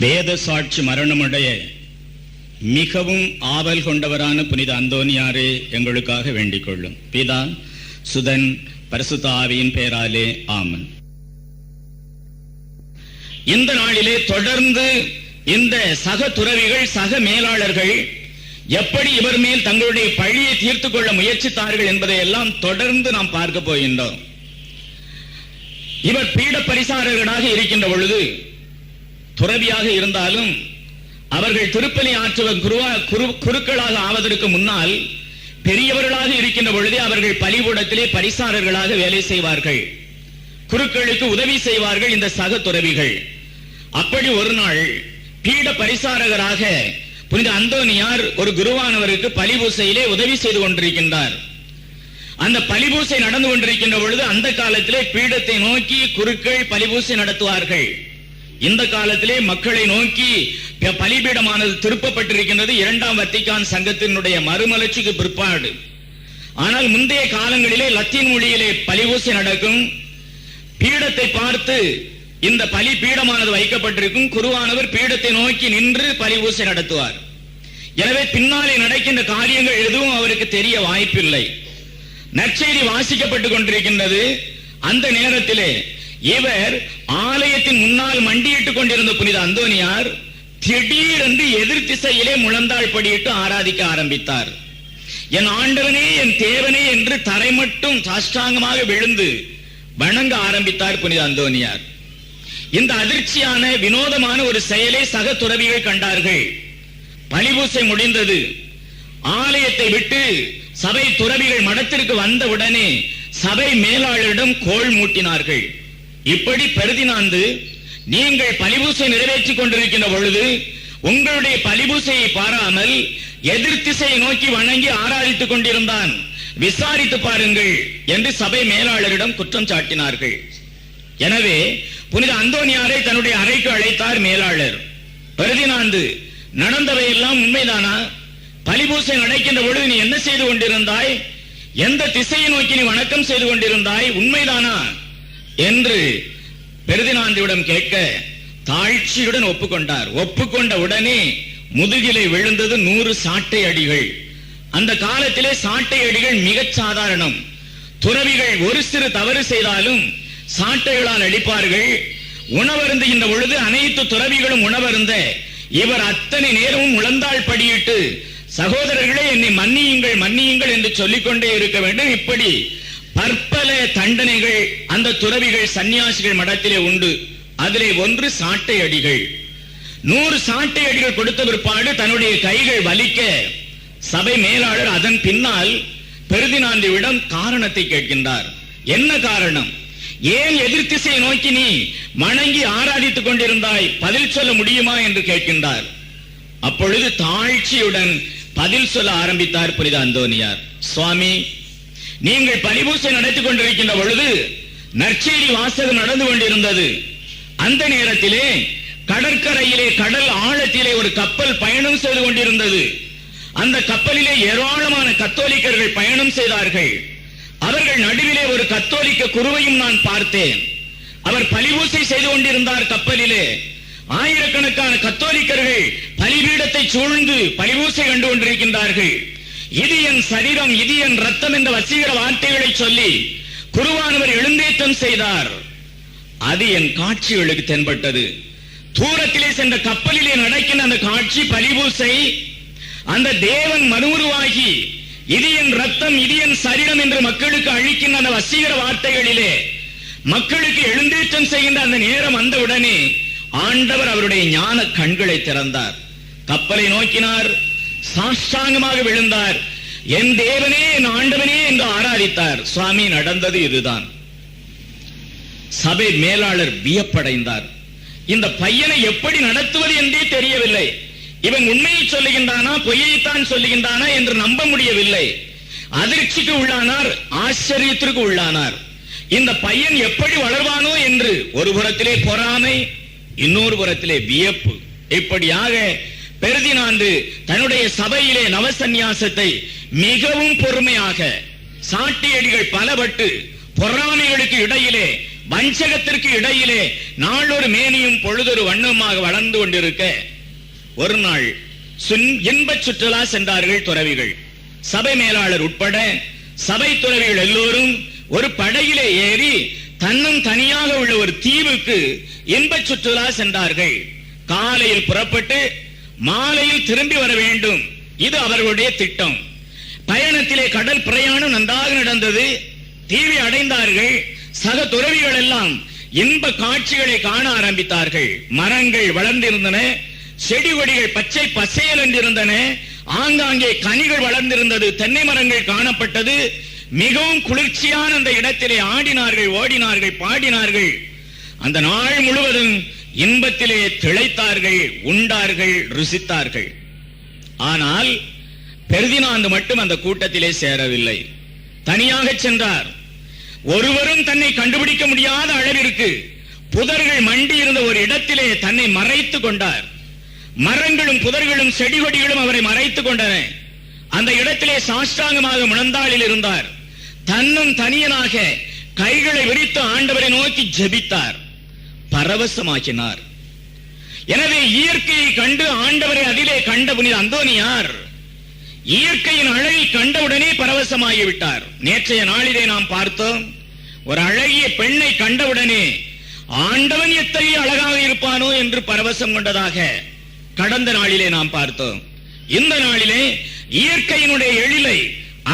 வேத சாட்சி மரணமுடைய மிகவும் ஆவல் கொண்டவரான புனித அந்தோனியாரே எங்களுக்காக வேண்டிக் கொள்ளும். பிதா சுதன் பரிசுத்த ஆவியின் பெயராலே ஆமன். இந்த நாளிலே தொடர்ந்து இந்த சக துறவிகள் சக மேலாளர்கள் எப்படி இவர் மேல் தங்களுடைய பழியை தீர்த்துக் கொள்ள முயற்சித்தார்கள் என்பதை எல்லாம் தொடர்ந்து நாம் பார்க்க போகின்றோம். இவர் பீட பரிசாரர்களாக இருக்கின்ற பொழுது, துறவியாக இருந்தாலும் அவர்கள் திருப்பலி ஆற்றுவ குருக்களாக ஆவதற்கு முன்னால் பெரியவர்களாக இருக்கின்ற பொழுதே அவர்கள் பலிபீடத்திலே பரிசாரர்களாக வேலை செய்வார்கள், குருக்களுக்கு உதவி செய்வார்கள் இந்த சக துறவிகள். அப்படி ஒரு நாள் பீட பரிசாரகராக புனித அந்தோனியார் ஒரு குருவானவருக்கு பலிபூசையிலே உதவி செய்து கொண்டிருக்கின்றார். அந்த பலிபூசை நடந்து கொண்டிருக்கின்ற பொழுது அந்த காலத்திலே பீடத்தை நோக்கி குருக்கள் பலிபூசை நடத்துவார்கள். இந்த காலத்திலே மக்களை நோக்கி பலிபீடமானது திருப்பப்பட்டிருக்கின்றது, இரண்டாம் வத்திக்கான் சங்கத்தினுடைய மறுமலர்ச்சிக்கு பிற்பாடு. ஆனால் முந்தைய காலங்களிலே லத்தீன் மொழியிலே பலிபூசை நடக்கும். பீடத்தை பார்த்து இந்த பலி பீடமானது வைக்கப்பட்டிருக்கும். குருவானவர் பீடத்தை நோக்கி நின்று பலிபூசை நடத்துவார். எனவே பின்னாலே நடக்கின்ற காரியங்கள் எதுவும் அவருக்கு தெரிய வாய்ப்பில்லை. நற்செய்தி வாசிக்கப்பட்டுக் கொண்டிருக்கின்றது. அந்த நேரத்திலே இவர் ஆலயத்தின் முன்னால் மண்டியிட்டுக் கொண்டிருந்த புனித அந்தோனியார் திடீரென்று எதிர் திசையிலே முழந்தாள் படியிட்டு ஆராதிக்க ஆரம்பித்தார். என் ஆண்டவனே என் தேவனே என்று தரை மட்டும் சாஷ்டாங்கமாக விழுந்து வணங்க ஆரம்பித்தார் புனித அந்தோனியார். இந்த அதிர்ச்சியான வினோதமான ஒரு செயலை சக துறவிகள் கண்டார்கள். பலிபூசை முடிந்தது. ஆலயத்தை விட்டு சபை துறவிகள் மடத்திற்கு வந்தவுடனே சபை மேலாளரிடம் கோல் மூட்டினார்கள். இப்படி பெருதினாந்து, நீங்கள் பலிபூசை நிறைவேற்றிக் கொண்டிருக்கின்ற பொழுது உங்களுடைய பலிபூசையை பாராமல் எதிர் திசையை நோக்கி வணங்கி ஆராதித்துக் கொண்டிருந்தான், விசாரித்து பாருங்கள் என்று சபை மேலாளரிடம் குற்றம் சாட்டினார்கள். எனவே புனித அந்தோனியாரை தன்னுடைய அறைக்கு அழைத்தார் மேலாளர். பெருதினாந்து, நடந்தவையெல்லாம் உண்மைதானா? பலிபூசை நடக்கின்ற பொழுது நீ என்ன செய்து கொண்டிருந்தாய்? எந்த திசையை நோக்கி நீ வணக்கம் செய்து கொண்டிருந்தாய்? உண்மைதானா என்று பெருதினாந்தியிடம் கேட்க தாழ்ச்சியுடன் ஒப்புக்கொண்டார். ஒப்புக்கொண்ட உடனே முதுகிலே விழுந்தது 100 சாட்டை அடிகள். அந்த காலத்திலே சாட்டை அடிகள் மிகச் சாதாரணம். துறவிகள் ஒரு சிறு தவறு செய்தாலும் சாட்டைகளால் அடிப்பார்கள். உணவருந்துகின்ற பொழுது அனைத்து துறவிகளும் உணவருந்த இவர் அத்தனை நேரமும் முழந்தாள் படியிட்டு, சகோதரர்களே என்னை மன்னியுங்கள் மன்னியுங்கள் என்று சொல்லிக்கொண்டே இருக்க வேண்டும். இப்படி பற்பல தண்டனைகள் அந்த துறவிகள் சன்னியாசிகள் மடத்திலே உண்டு. அதிலே ஒன்று சாட்டை அடிகள். 100 சாட்டை அடிகள் கொடுத்த பிற்பாடு தன்னுடைய கைகள் வலிக்க சபை மேலாளர் அதன் பின்னால் பெருதினாந்தியிடம் காரணத்தை கேட்கின்றார். என்ன காரணம்? ஏன் எதிர் திசையை நோக்கி நீ வணங்கி ஆராதித்துக் கொண்டிருந்தாய்? பதில் சொல்ல முடியுமா என்று கேட்கின்றார். அப்பொழுது தாழ்ச்சியுடன் பதில் சொல்ல ஆரம்பித்தார் புனித அந்தோனியார். சுவாமி, நீங்கள் பலிபூசை நடத்திக் கொண்டிருக்கின்ற பொழுது நற்செய்தி வாசகம் நடந்து கொண்டிருந்தது. அந்த நேரத்திலே கடற்கரையிலே கடல் ஆழத்திலே ஒரு கப்பல் பயணம் செய்து கொண்டிருந்தது. அந்த கப்பலிலே ஏராளமான கத்தோலிக்கர்கள் பயணம் செய்தார்கள். அவர்கள் நடுவிலே ஒரு கத்தோலிக்க குருவையும் நான் பார்த்தேன். அவர் பலிபூசை செய்து கொண்டிருந்தார் கப்பலிலே. ஆயிரக்கணக்கான கத்தோலிக்கர்கள் பலிபீடத்தை சூழ்ந்து பலிபூசை கண்டு கொண்டிருக்கின்றார்கள். இது என் சரீரம், இது என் ரத்தம் என்ற வசீகர வார்த்தைகளை சொல்லி குருவானவர் எழுந்தேற்றம் செய்தார். அது என் காட்சிகளுக்கு தென்பட்டது. தூரத்திலே சென்ற கப்பலிலே நடக்கின்ற அந்த காட்சி பலிபூசை. அந்த தேவன் மனுருவாகி இது என் ரத்தம், இது என் சரீரம் என்று மக்களுக்கு அழிக்கின்ற அந்த வசீகர வார்த்தைகளிலே மக்களுக்கு எழுந்தேற்றம் செய்கின்ற அந்த நேரம் வந்தவுடனே ஆண்டவர் அவருடைய ஞான கண்களை திறந்தார். கப்பலை நோக்கினார், சாஷ்டாங்கமாக விழுந்தார். என் தேவனே என் ஆண்டவனே என்று ஆராதித்தார். சுவாமி, நடந்தது இதுதான். சபை மேலாளர் வியப்படைந்தார். இந்த பையனை எப்படி நடத்துவது என்றே தெரியவில்லை. இவன் உண்மையை சொல்லுகின்றானா பொய்யைத்தான் சொல்லுகின்றானா என்று நம்ப முடியவில்லை. அதிர்ச்சிக்கு உள்ளானார், ஆச்சரியத்திற்கு உள்ளானார். இந்த பையன் எப்படி வளர்வானோ என்று ஒரு புறத்திலே பொறாமை, இன்னொரு புறத்திலே வியப்பு. இப்படியாக பெருதினாந்து தன்னுடைய சபையிலே நவசந்நியாசத்தை மிகவும் பொறுமையாக, சாட்டியடிகள் பலபட்டு பொறாமைகளுக்கு இடையிலே வஞ்சகத்திற்கு இடையிலே நாளொரு மேனியும் பொழுதொரு வண்ணமாக வளர்ந்து கொண்டிருக்க ஒரு நாள் இன்பச் சுற்றுலா சென்றார்கள் துறவிகள். சபை மேலாளர் உட்பட சபை துறவிகள் எல்லோரும் ஒரு படகிலே ஏறி தன்னும் தனியாக உள்ள ஒரு தீவுக்கு இன்பச் சுற்றுலா சென்றார்கள். காலையில் புறப்பட்டு மாலையில் திரும்பி வர வேண்டும், இது அவர்களுடைய திட்டம். பயணத்திலே கடல் பிரயாணம் நன்றாக நடந்தது. தீவை அடைந்தார்கள். சக துறவிகள் எல்லாம் இன்ப காட்சிகளை காண ஆரம்பித்தார்கள். மரங்கள் வளர்ந்திருந்தன, செடி கொடிகள் பச்சை பசேல் என்றிருந்தன, ஆங்காங்கே கனிகள் வளர்ந்திருந்தது, தென்னை மரங்கள் காணப்பட்டது. மிகவும் குளிர்ச்சியான அந்த இடத்திலே ஆடினார்கள், ஓடினார்கள், பாடினார்கள். அந்த நாள் முழுவதும் இன்பத்திலே திளைத்தார்கள், உண்டார்கள், ருசித்தார்கள். ஆனால் பெர்தினாந்து மட்டும் அந்த கூட்டத்திலே சேரவில்லை. தனியாக சென்றார். ஒருவரும் தன்னை கண்டுபிடிக்க முடியாத அளவிற்கு புதர்கள் மண்டி இருந்த ஒரு இடத்திலே தன்னை மறைத்துக் கொண்டார். மரங்களும் புதர்களும் செடி கொடிகளும் அவரை மறைத்துக் கொண்டன. அந்த இடத்திலே சாஷ்டாங்கமாக முழந்தாளில் இருந்தார். தன்னும் தனியனாக கைகளை விரித்து ஆண்டவரை நோக்கி ஜெபித்தார், பரவசமாக்கினார். எனவே இயற்கையை கண்டு ஆண்டவரை அதிலே கண்ட புனித அந்தோனியார் இயற்கையின் அழகை கண்டவுடனே பரவசமாகிவிட்டார். நேற்றைய நாளிலே நாம் பார்த்தோம், ஒரு அழகிய பெண்ணை கண்டவுடனே ஆண்டவன் எத்தகைய அழகாக இருப்பானோ என்று பரவசம் கொண்டதாக கடந்த நாளிலே நாம் பார்த்தோம். இந்த நாளிலே இயற்கையினுடைய எழிலை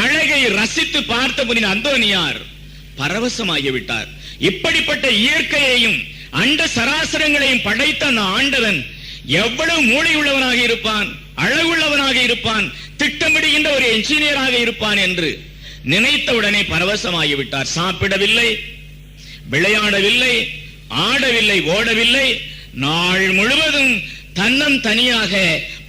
அழகை ரசித்து பார்த்த புனித அந்தோனியார் பரவசமாகிவிட்டார். இப்படிப்பட்ட இயற்கையையும் அண்ட சராசரங்களையும் படைத்த அந்த ஆண்டவன் எவ்வளவு மூளை உள்ளவனாக இருப்பான், அழகுள்ளவனாக இருப்பான், திட்டமிடுகின்ற ஒரு என்ஜினியராக இருப்பான் என்று நினைத்தவுடனே பரவசமாகிவிட்டார். சாப்பிடவில்லை, விளையாடவில்லை, ஆடவில்லை, ஓடவில்லை, நாள் முழுவதும் தன்னம் தனியாக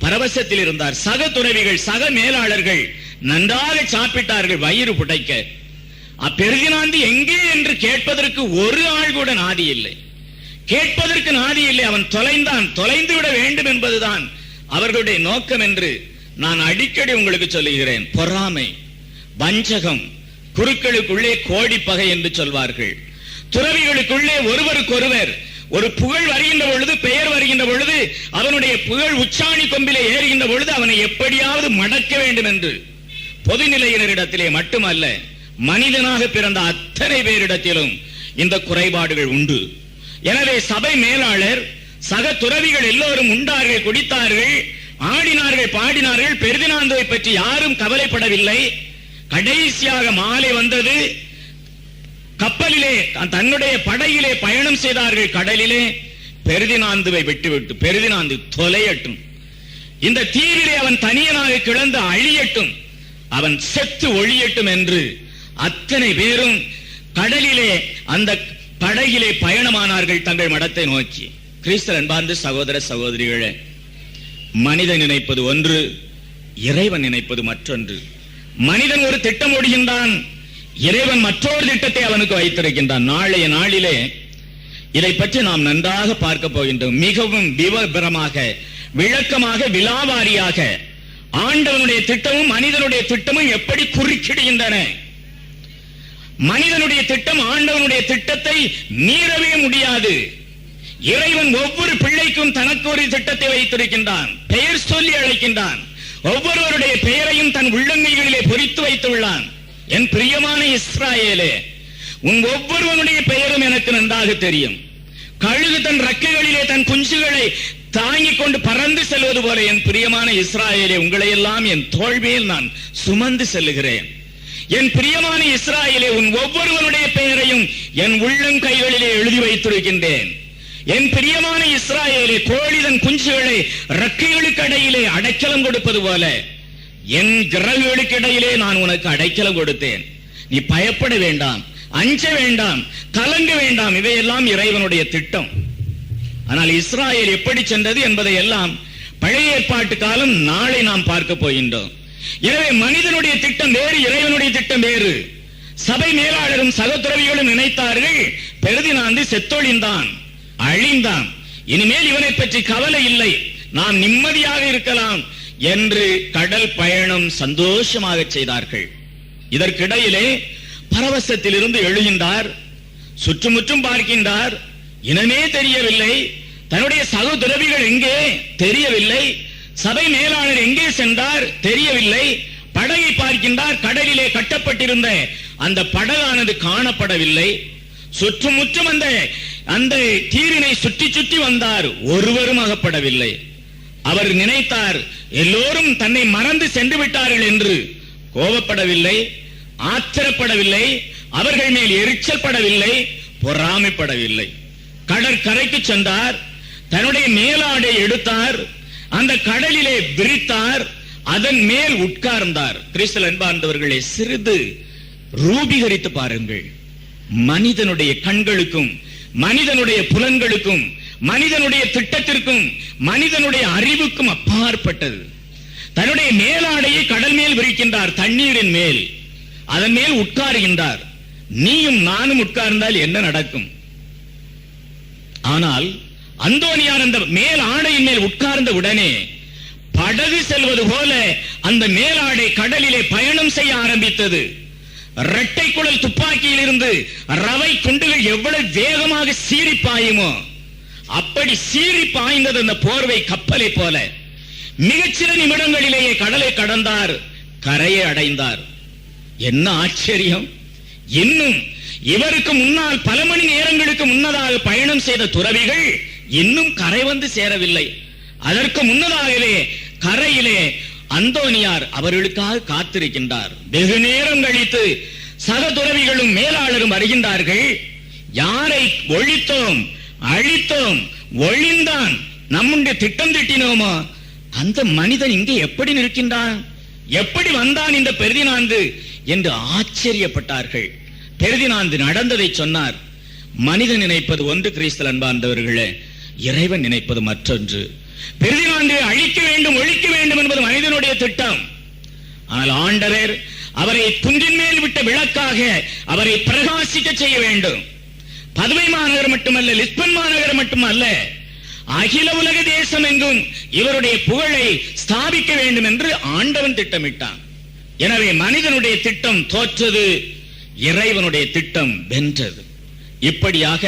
பரவசத்தில் இருந்தார். சக துறவிகள், சக மேலாளர்கள் நன்றாக சாப்பிட்டார்கள் வயிறு புடைக்க. அப்பெர்தினாந்து எங்கே என்று கேட்பதற்கு ஒரு ஆள் கூட நாதி இல்லை, கேட்பதற்கு நாதி இல்லை. அவன் தொலைந்தான், தொலைந்து விட வேண்டும் என்பதுதான் அவர்களுடைய நோக்கம் என்று நான் அடிக்கடி உங்களுக்கு சொல்லுகிறேன். பொறாமை, வஞ்சகம், குருக்களுக்குள்ளே கோடிப்பகை என்று சொல்வார்கள். துறவிகளுக்குள்ளே ஒருவருக்கொருவர் ஒரு புகழ் வருகின்ற பொழுது, பெயர் வருகின்ற பொழுது, அவனுடைய புகழ் உச்சாணி கொம்பிலே ஏறுகின்ற பொழுது அவனை எப்படியாவது மடக்க வேண்டும் என்று பொதுநிலையினரிடத்திலே மட்டுமல்ல, மனிதனாக பிறந்த அத்தனை பேரிடத்திலும் இந்த குறைபாடுகள் உண்டு. எனவே சபை மேலாளர், சக துறவிகள் எல்லோரும் உண்டார்கள், குடித்தார்கள், ஆடினார்கள், பாடினார்கள். பெர்தினாந்துவை பற்றி யாரும் கவலைப்படவில்லை. கடைசியாக மாலை வந்தது. கப்பலிலே தன்னுடைய படகிலே பயணம் செய்தார்கள். கடலிலே பெர்தினாந்துவை விட்டுவிட்டு, பெர்தினாந்து தொலையட்டும், இந்த தீவிலே அவன் தனியனாக கிடந்து அழியட்டும், அவன் செத்து ஒழியட்டும் என்று அத்தனை பேரும் கடலிலே அந்த படகிலே பயணமானார்கள் தங்கள் மடத்தை நோக்கி. கிறிஸ்து அன்பார்ந்த சகோதர சகோதரிகளே, மனிதன் நினைப்பது ஒன்று, இறைவன் நினைப்பது மற்றொன்று. மனிதன் ஒரு திட்டம் ஓடுகின்றான், இறைவன் மற்றொரு திட்டத்தை அவனுக்கு வைத்திருக்கின்றான். நாளைய நாளிலே இதை பற்றி நாம் நன்றாக பார்க்க போகின்றோம். மிகவும் விவரமாக, விளக்கமாக, விலாவாரியாக ஆண்டவனுடைய திட்டமும் மனிதனுடைய திட்டமும் எப்படி குறுக்கிடுகின்றன. மனிதனுடைய திட்டம் ஆண்டவனுடைய திட்டத்தை மீறவே முடியாது. இறைவன் ஒவ்வொரு பிள்ளைக்கும் தனக்கு ஒரு திட்டத்தை வைத்திருக்கின்றான், பெயர் சொல்லி அழைக்கின்றான். ஒவ்வொருவருடைய பெயரையும் தன் உள்ளங்கைகளிலே பொறித்து வைத்துள்ளான். என் பிரியமான இஸ்ராயேலே, உன் ஒவ்வொருவனுடைய பெயரும் எனக்கு நன்றாக தெரியும். கழுகு தன் ரெக்கைகளிலே தன் குஞ்சுகளை தாங்கிக் கொண்டு பறந்து செல்வது போல என் பிரியமான இஸ்ராயேலே, உங்களை எல்லாம் என் தோள்மேல் நான் சுமந்து செல்லுகிறேன். என் பிரியமான இஸ்ராயேலே, உன் ஒவ்வொருவனுடைய பெயரையும் என் உள்ளங்கைகளிலே எழுதி வைத்திருக்கின்றேன். என் பிரியமான இஸ்ராயேலே, கோழி தன் குஞ்சுகளை ரெக்கைகளுக்கு இடையிலே அடைக்கலம் கொடுப்பது போல என் கிரகங்களுக்கு இடையிலே நான் உனக்கு அடைக்கலம் கொடுத்தேன். நீ பயப்பட வேண்டாம், அஞ்ச வேண்டாம், கலங்க வேண்டாம். இவையெல்லாம் இறைவனுடைய திட்டம். ஆனால் இஸ்ராயேல் எப்படி சென்றது என்பதை எல்லாம் பழைய ஏற்பாட்டு காலம் நாளை நாம் பார்க்க போகின்றோம். எனவே மனிதனுடைய திட்டம் வேறு, இறைவனுடைய திட்டம் வேறு. சபை மேலாளரும் சகோதரவிகளும் நினைத்தார்கள், பெர்தினாந்து செத்தொழிந்தான், அழிந்தான், இனிமேல் இவனை பற்றி கவலை இல்லை, நாம் நிம்மதியாக இருக்கலாம் என்று கடல் பயணம் சந்தோஷமாக செய்தார்கள். இதற்கிடையிலே பரவசத்தில் இருந்து எழுகின்றார், சுற்றுமுற்றும் பார்க்கின்றார், இனமே தெரியவில்லை. தன்னுடைய சகோதரவிகள் எங்கே தெரியவில்லை. சபை மேலாளர் எங்கே சென்றார் தெரியவில்லை. படகை பார்க்கின்றார், கடலிலே கட்டப்பட்டிருந்த அந்த படகானது காணப்படவில்லை. சுற்றுமுற்றும் அந்த தீவினை சுற்றி சுற்றி வந்தார், ஒருவரும் அகப்படவில்லை. அவர் நினைத்தார் எல்லோரும் தன்னை மறந்து சென்று விட்டார்கள் என்று. கோபப்படவில்லை, ஆத்திரப்படவில்லை, அவர்கள் மேல் எரிச்சல் படவில்லை, பொறாமைப்படவில்லை. கடற்கரைக்கு சென்றார், தன்னுடைய மேலாடை எடுத்தார், அந்த கடலிலே விரித்தார், அதன் மேல் உட்கார்ந்தார். கிறிஸ்துவில் அன்பார்ந்தவர்களே, சிறிது ரூபீகரித்து பாருங்கள். மனிதனுடைய கண்களுக்கும் மனிதனுடைய புலன்களுக்கும் மனிதனுடைய திட்டத்திற்கும் மனிதனுடைய அறிவுக்கும் அப்பாற்பட்டது. தன்னுடைய மேலாடையை கடல் மேல் விரிக்கின்றார், தண்ணீரின் மேல், அதன் மேல் உட்காருகின்றார். நீயும் நானும் உட்கார்ந்தால் என்ன நடக்கும்? ஆனால் அந்தோனியார் அந்த மேல் ஆடையின் மேல் உட்கார்ந்த உடனே படகு செல்வது போல அந்த மேலாடை கடலிலே பயணம் செய்ய ஆரம்பித்தது. இரட்டை குழல் துப்பாக்கியில் இருந்து ரவை குண்டுகள் எவ்வளவு வேகமாக சீறி பாயுமோ அப்படி சீறி பாய்ந்தது அந்த போர்வை கப்பலை போல. மிகச்சில நிமிடங்களிலேயே கடலை கடந்தார், கரையை அடைந்தார். என்ன ஆச்சரியம்! இன்னும் இவருக்கு முன்னால் பல மணி நேரங்களுக்கு முன்னதாக பயணம் செய்த துறவிகள் இன்னும் கரை வந்து சேரவில்லை. அதற்கு முன்னதாகவே கரையிலே அந்தோனியார் அவர்களுக்காக காத்திருக்கின்றார். வெகு நேரம் கழித்து சக துறவிகளும் மேலாளரும் வருகின்றார்கள். யாரை ஒழித்தோம், அழித்தோம், ஒழிந்தான், நம்முடைய திட்டம் திட்டினோமோ அந்த மனிதன் இங்கே எப்படி நிற்கின்றான், எப்படி வந்தான் இந்த பெர்தினாந்து என்று ஆச்சரியப்பட்டார்கள். பெர்தினாந்து நடந்ததை சொன்னார். மனிதன் நினைப்பது ஒன்று, கிறிஸ்துவில் அன்பார்ந்தவர்களே, இறைவன் நினைப்பது மற்றொன்று. பெர்தினாந்து அழிக்க வேண்டும், ஒழிக்க வேண்டும் என்பது மனிதனுடைய திட்டம். ஆனால் ஆண்டவர் அவரை குன்றின் மேல் விட்ட விளக்காக அவரை பிரகாசிக்க செய்ய வேண்டும். பதுமை மாநகர் மட்டுமல்ல, லிஸ்பன் மாநகர் மட்டுமல்ல, அகில உலக தேசம் எங்கும் இவருடைய புகழை ஸ்தாபிக்க வேண்டும் என்று ஆண்டவன் திட்டமிட்டான். எனவே மனிதனுடைய திட்டம் தோற்றது, இறைவனுடைய திட்டம் வென்றது. இப்படியாக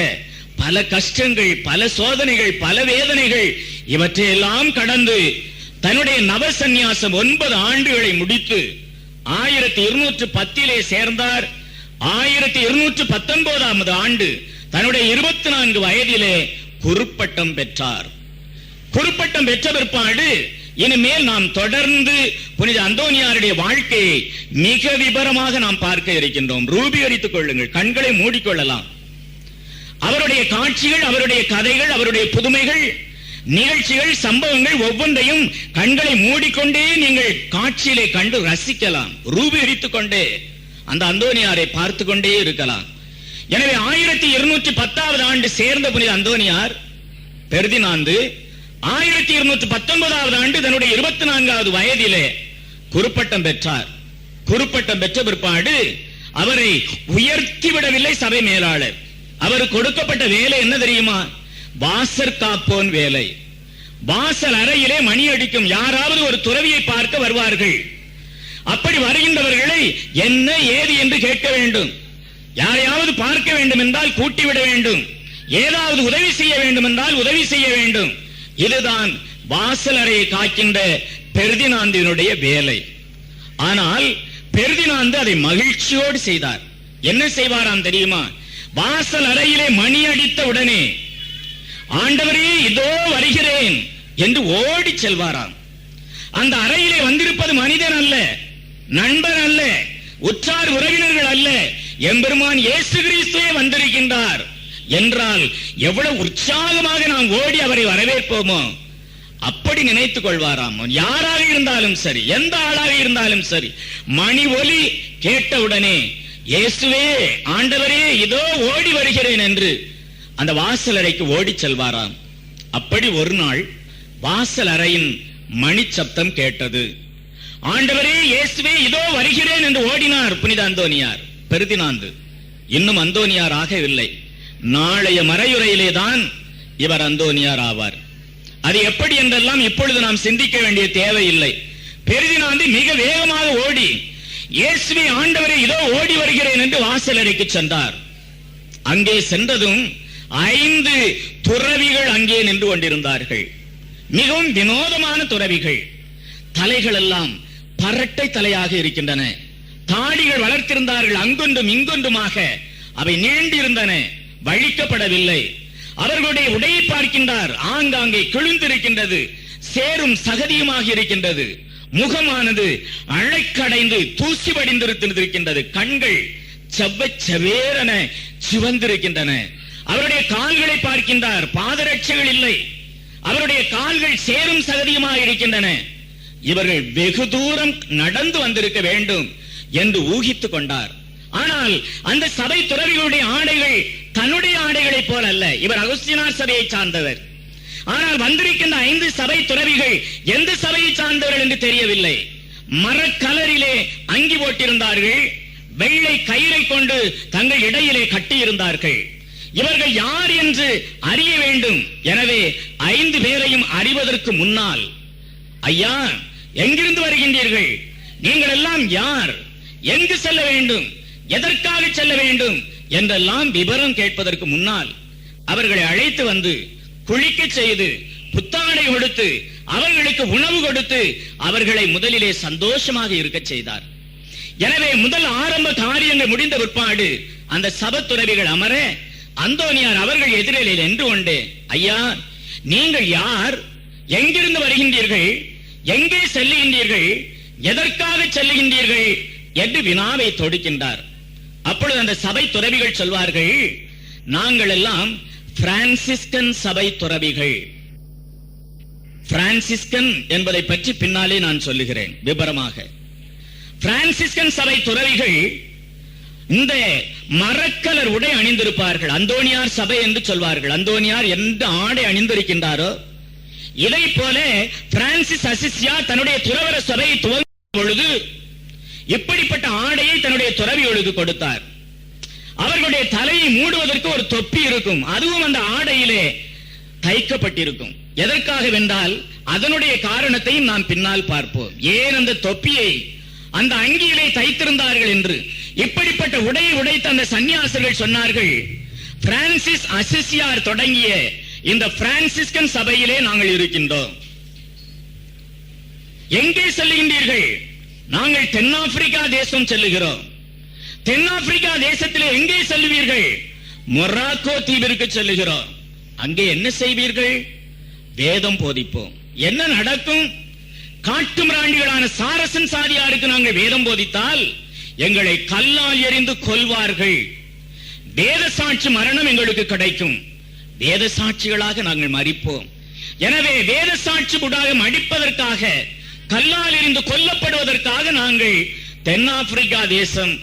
பல கஷ்டங்கள், பல சோதனைகள், பல வேதனைகள் இவற்றையெல்லாம் கடந்து தன்னுடைய நவசந்நியாசம் 9 ஆண்டுகளை முடித்து 1210 சேர்ந்தார். 1219 ஆண்டு தன்னுடைய 24 வயதிலே குருப்பட்டம் பெற்றார். குருப்பட்டம் பெற்ற பிற்பாடு இனிமேல் நாம் தொடர்ந்து புனித அந்தோனியாருடைய வாழ்க்கையை மிக விபரமாக நாம் பார்க்க இருக்கின்றோம். ரூபீகரித்துக் கொள்ளுங்கள், கண்களை மூடிக்கொள்ளலாம். அவருடைய காட்சிகள், அவருடைய கதைகள், அவருடைய புதுமைகள், நிகழ்ச்சிகள், சம்பவங்கள் ஒவ்வொன்றையும் கண்களை மூடிக்கொண்டே நீங்கள் காட்சியிலே கண்டு ரசிக்கலாம். ரூபீகரித்துக் கொண்டே அந்த அந்தோனியாரை பார்த்து கொண்டே இருக்கலாம். எனவே 1210 ஆண்டு சேர்ந்த புனித அந்தோனியார் பெர்தினாந்து 1219 ஆண்டு தன்னுடைய 24வது வயதிலே குருப்பட்டம் பெற்றார். குருப்பட்டம் பெற்ற பிற்பாடு அவரை உயர்த்தி விடவில்லை சபை மேலாளர். அவருக்கு கொடுக்கப்பட்ட வேலை என்ன தெரியுமா? வாசற் காப்போன் வேலை. வாசல் அறையிலே மணி அடிக்கும். யாராவது ஒரு துறவியை பார்க்க வருவார்கள். அப்படி வருகின்றவர்களை என்ன ஏது என்று கேட்க வேண்டும். யாரையாவது பார்க்க வேண்டும் என்றால் கூட்டிவிட வேண்டும். ஏதாவது உதவி செய்ய வேண்டும் என்றால் உதவி செய்ய வேண்டும். இதுதான் வாசல் அறையை காக்கின்ற பெர்தினாந்தினுடைய வேலை. ஆனால் பெர்தினாந்து அதை மகிழ்ச்சியோடு செய்தார். என்ன செய்வாராம் தெரியுமா? வாசல் அறையிலே மணி அடித்த உடனே ஆண்டவரே இதோ வருகிறேன் என்று ஓடி செல்வாராம். அந்த அறையிலே வந்திருப்பது மனிதன் அல்ல, நண்பன் அல்ல, உற்றார் உறவினர்கள் அல்ல, எம்பெருமான் இயேசு கிறிஸ்துவே வந்திருக்கின்றார் என்றால் எவ்வளவு உற்சாகமாக நாம் ஓடி அவரை வரவேற்போமோ அப்படி நினைத்துக் கொள்வாராம். யாராக இருந்தாலும் சரி, எந்த ஆளாக இருந்தாலும் சரி, மணி ஒலி கேட்டவுடனே இயேசுவே, ஆண்டவரே இதோ ஓடி வருகிறேன் என்று அந்த வாசல் அறைக்கு ஓடி செல்வாராம். அப்படி ஒரு நாள் வாசல் அறையின் மணி சப்தம் கேட்டது. ஆண்டவரே, இயேசுவே இதோ வருகிறேன் என்று ஓடினார் புனித அந்தோனியார். பெர்தினாந்து இன்னும் அந்தோனியார் ஆகவில்லை. நாளைய மறையுறையிலே தான் இவர் அந்தோனியார் ஆவார். அது எப்படி என்றெல்லாம் இப்பொழுது நாம் சிந்திக்க வேண்டிய தேவையில்லை. பெர்தினாந்து மிக வேகமாக ஓடி இயேசுவே, ஆண்டவரே இதோ ஓடி வருகிறேன் என்று வாசல் அறைக்கு சென்றார். அங்கே சென்றதும் 5 துறவிகள் அங்கே நின்று கொண்டிருந்தார்கள். மிகவும் வினோதமான துறவிகள். தலைகள் எல்லாம் பரட்டை தலையாக இருக்கின்றன. தாடிகள் வளர்த்திருந்தார்கள். அங்கொன்றும் இங்கொன்றுமாக அவை நீண்டிருந்தன, வழிக்கப்படவில்லை. அவர்களுடைய உடையை பார்க்கின்றார், ஆங்காங்கே கிழிந்திருக்கின்றது, சேரும் சகதியுமாக இருக்கின்றது. முகமானது அழைக்கடைந்து தூசி வடிந்திருக்கின்றது. கண்கள் செவ்வேரென சிவந்திருக்கின்றன. அவருடைய கால்களை பார்க்கின்றார், பாதரட்சைகள் இல்லை. அவருடைய கால்கள் சேரும் சகதியுமாக இருக்கின்றன. இவர்கள் வெகு தூரம் நடந்து வந்திருக்க வேண்டும் என்று ஊகித்துக் கொண்டார். ஆனால் அந்த சபை துறவிகளுடைய ஆடைகள் தன்னுடைய ஆடைகளைப் போல அல்ல. இவர் அகுஸ்தினார் சபையை சார்ந்தவர். ஆனால் வந்திருக்கின்ற 5 சபை துறவிகள் எந்த சபையை சார்ந்தவர்கள் என்று தெரியவில்லை. மரக்கலரிலே அங்கி போட்டிருந்தார்கள். வெள்ளை கயிறை கொண்டு தங்கள் இடையிலே கட்டியிருந்தார்கள். இவர்கள் யார் என்று அறிய வேண்டும். எனவே 5 பேரையும் அறிவதற்கு முன்னால், ஐயா, எங்கிருந்து வருகின்றீர்கள்? நீங்கள் எல்லாம் யார்? எங்கு செல்ல வேண்டும்? எதற்காக செல்ல வேண்டும் என்றெல்லாம் விவரம் கேட்பதற்கு முன்னால் அவர்களை அழைத்து வந்து குளிக்க செய்து புத்தாடை கொடுத்து அவர்களுக்கு உணவு கொடுத்து அவர்களை முதலிலே சந்தோஷமாக இருக்க செய்தார். எனவே முதல் ஆரம்ப காரியங்கள் முடிந்த பிற்பாடு அந்த சபத்துறவிகள் அமர அந்தோனியார் அவர்கள் எதிரிலே நின்று கொண்டு, ஐயா, நீங்கள் யார்? எங்கிருந்து வருகின்றீர்கள்? எங்கே செல்லுகின்றீர்கள்? எதற்காக செல்லுகின்றீர்கள் என்று வினாவை தொடுக்கின்றார். அப்பொழுது அந்த சபை துறவிகள் சொல்வார்கள், நாங்கள் எல்லாம் பிரான்சிஸ்கன் சபை துறவிகள். பிரான்சிஸ்கன் என்பதை பற்றி பின்னாலே நான் சொல்லுகிறேன் விபரமாக. பிரான்சிஸ்கன் சபை துறவிகள் இந்த மரக்கலர் உடை அணிந்திருப்பார்கள். அந்தோனியார் சபை என்று சொல்வார்கள். அந்தோனியார் எந்த ஆடை அணிந்திருக்கின்றாரோ இதை போல பிரான்சிஸ் அசிசியார் தன்னுடைய துறவர சபையை துவங்கும் பொழுது இப்படிப்பட்ட ஆடையை தன்னுடைய துறவிகளுக்கு கொடுத்தார். அவர்களுடைய தலையை மூடுவதற்கு ஒரு தொப்பி இருக்கும். அதுவும் அந்த ஆடையிலே தைக்கப்பட்டிருக்கும். எதற்காக வென்றால் அதனுடைய காரணத்தையும் நாம் பின்னால் பார்ப்போம். ஏன் அந்த தொப்பியை அந்த அங்கியிலே தைத்திருந்தார்கள் என்று. இப்படிப்பட்ட உடையை உடைத்த அந்த சன்னியாசர்கள் சொன்னார்கள், பிரான்சிஸ் அசிசியார் தொடங்கிய இந்த பிரான்சிஸ்கன் சபையிலே நாங்கள் இருக்கின்றோம். எங்கே செல்லுகின்றீர்கள்? நாங்கள் தென்னாப்பிரிக்கா தேசம் செல்லுகிறோம். தென்னாப்பிரிக்கா தேசத்திலே எங்கே செல்வீர்கள்? மொராக்கோ தீவிற்கு செல்லுகிறோம். அங்கே என்ன செய்வீர்கள்? வேதம் போதிப்போம். என்ன நடக்கும்? காட்டு மிராண்டிகளான சாரசன் சாதியாருக்கு நாங்கள் வேதம் போதித்தால் எங்களை கல்லால் எறிந்து கொல்வார்கள். வேத சாட்சி மரணம் எங்களுக்கு கிடைக்கும். வேத சாட்சிகளாக நாங்கள் மரிப்போம். எனவே வேத சாட்சி கூடாக மடிப்பதற்காக, கல்லால் எறிந்து கொல்லப்படுவதற்காக நாங்கள் தென்னாப்பிரிக்கா தேசம்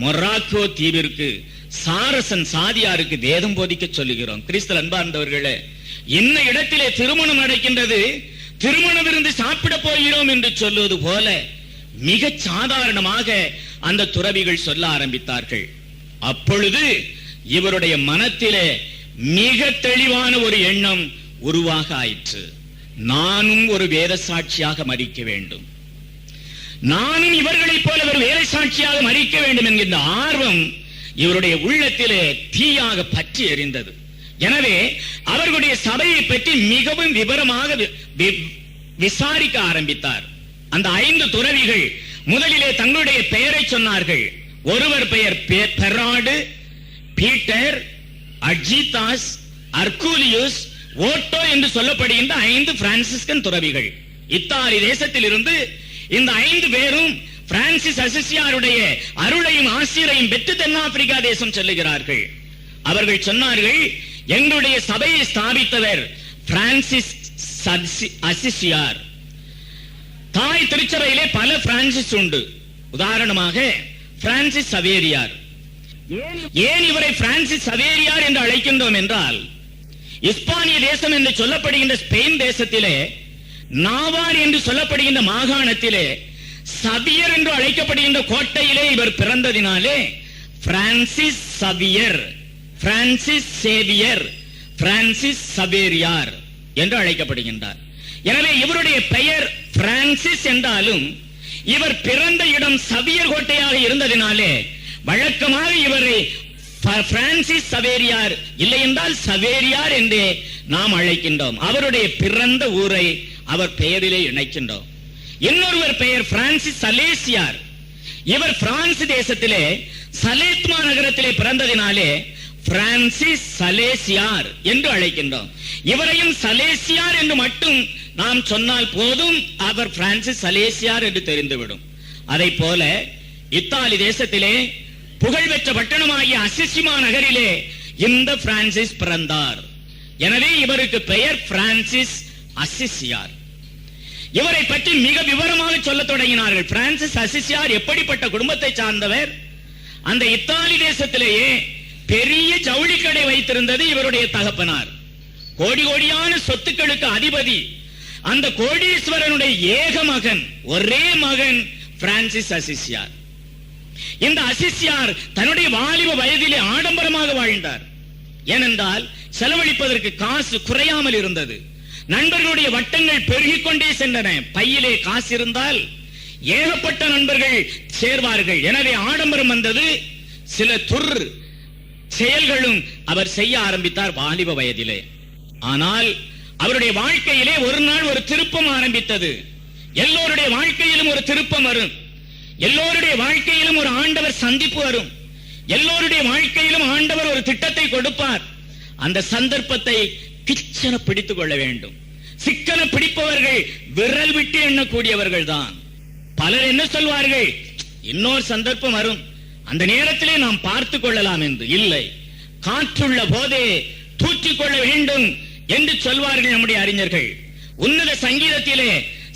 மொராக்கோ தீவிற்கு சாரசன் சாதியாருக்கு வேதம் போதிக்க சொல்லுகிறோம். கிறிஸ்தவ அன்பார்ந்தவர்களே, இன்ன இடத்திலே திருமணம் நடக்கின்றது, திருமண விருந்து சாப்பிட போகிறோம் என்று சொல்லுவது போல மிக சாதாரணமாக அந்த துறவிகள் சொல்ல ஆரம்பித்தார்கள். அப்பொழுது இவருடைய மனத்திலே மிக தெளிவான ஒரு எண்ணம் உருவாக ஆயிற்று. நானும் ஒரு வேத சாட்சியாக மரிக்க வேண்டும், நானும் இவர்களைப் போல ஒரு வேத சாட்சியாக மரிக்க வேண்டும் என்கின்ற ஆர்வம் இவருடைய உள்ளத்திலே தீயாக பற்றி எரிந்தது. எனவே அவர்களுடைய சபையை பற்றி மிகவும் விவரமாக விசாரிக்க ஆரம்பித்தார். அந்த 5 துறவிகள் முதலிலே தங்களுடைய பெயரை சொன்னார்கள். ஒருவர் பெயர் பெராடு, பீட்டர், அஜிதாஸ், அர்கூலியுஸ், ஓட்டோ என்று சொல்லப்படுகின்ற 5 பிரான்சிஸ்கன் துறவிகள். இத்தாலி தேசத்தில் இருந்து இந்த 5 பேரும் பிரான்சிஸ் அசிசியாருடைய அருளையும் ஆசிரியரையும் பெற்று தென்னாப்பிரிக்கா தேசம் செல்லுகிறார்கள். அவர்கள் சொன்னார்கள், எங்களுடைய சபையை ஸ்தாபித்தவர் பிரான்சிஸ் அசிசியார். தாய் திருச்சபையிலே பல பிரான்சிஸ் உண்டு. உதாரணமாக பிரான்சிஸ் சவேரியார். ஏன் இவரை பிரான்சிஸ் சவேரியார் என்று அழைக்கின்றோம் என்றால், இஸ்பானிய தேசம் என்று சொல்லப்படுகின்ற ஸ்பெயின் தேசத்திலே நாவார் என்று சொல்லப்படுகின்ற மாகாணத்திலே சவியர் என்று அழைக்கப்படுகின்ற கோட்டையிலே இவர் பிறந்ததினாலே Francis Xavier, Francis Xavier, Francis Saveriyar என்று அழைக்கப்படுகின்றார். எனவே இவருடைய பெயர் பிரான்சிஸ் என்றாலும் இவர் பிறந்த இடம் சவியர் கோட்டையாக இருந்ததினாலே வழக்கமாக இவரை பிரான்சிஸ் சவேரியார், இல்லை என்றால் சவேரியார் என்றே நாம் அழைக்கின்றோம். அவருடைய பிறந்த ஊரை அவர் பெயரிலே இணைக்கின்றோம். இன்னொருவர் பெயர் பிரான்சிஸ் சலேசியார். இவர் பிரான்ஸ் தேசத்திலே சலேத்மா நகரத்திலே பிறந்ததினாலே பிரான்சிஸ் சலேசியார் என்று அழைக்கின்றோம். இவரையும் சலேசியார் என்று மட்டும் நாம் சொன்னால் போதும், அவர் பிரான்சிஸ் சலேசியார் என்று தெரிந்துவிடும். அதை போல இத்தாலி தேசத்திலே புகழ்பெற்ற பட்டணமாகிய அசிசிமா நகரிலே இந்த பிரான்சிஸ் பிறந்தார். எனவே இவருக்கு பெயர் பிரான்சிஸ் அசிசியார். இவரை பற்றி மிக விவரமாக சொல்ல தொடங்கினார்கள். பிரான்சிஸ் அசிசியார் எப்படிப்பட்ட குடும்பத்தை சார்ந்தவர்? அந்த இத்தாலி தேசத்திலேயே பெரிய ஜவுளி கடை வைத்திருந்தது இவருடைய தகப்பனார். கோடி கோடியான சொத்துக்களுக்கு அதிபதி. அந்த கோடீஸ்வரனுடைய ஏக மகன், ஒரே மகன் பிரான்சிஸ் அசிசியார். இந்த அசிசியார் தன்னுடைய வாலிப வயதிலே ஆடம்பரமாக வாழ்ந்தார். ஏனென்றால் செலவழிப்பதற்கு காசு குறையாமல் இருந்தது. நண்பர்களுடைய வட்டங்கள் பெருகிக் கொண்டே சென்றன. பையிலே காசு இருந்தால் ஏகப்பட்ட நண்பர்கள் சேர்வார்கள். எனவே ஆடம்பரம் வந்தது. சில துர் செயல்களும் அவர் செய்ய ஆரம்பித்தார் வாலிப வயதிலே. ஆனால் அவருடைய வாழ்க்கையிலே ஒரு நாள் ஒரு திருப்பம் ஆரம்பித்தது. எல்லோருடைய வாழ்க்கையிலும் ஒரு திருப்பம் வரும். எல்லோருடைய வாழ்க்கையிலும் ஒரு ஆண்டவர் சந்திப்பு வரும். எல்லோருடைய வாழ்க்கையிலும் ஆண்டவர் ஒரு திட்டத்தை கொடுப்பார். அந்த சந்தர்ப்பத்தை கிச்சன பிடித்துக் கொள்ள வேண்டும். சிக்கன பிடிப்பவர்கள் விரல் விட்டு எண்ணக்கூடியவர்கள் தான். பலர் என்ன சொல்வார்கள்? இன்னொரு சந்தர்ப்பம் வரும், அந்த நேரத்திலே நாம் பார்த்துக் கொள்ளலாம் என்று. இல்லை, காற்றுள்ள போதே தூற்றிக் கொள்ள வேண்டும் என்று சொல்வார்கள் நம்முடைய அறிஞர்கள். உன்னத சங்கீதத்திலே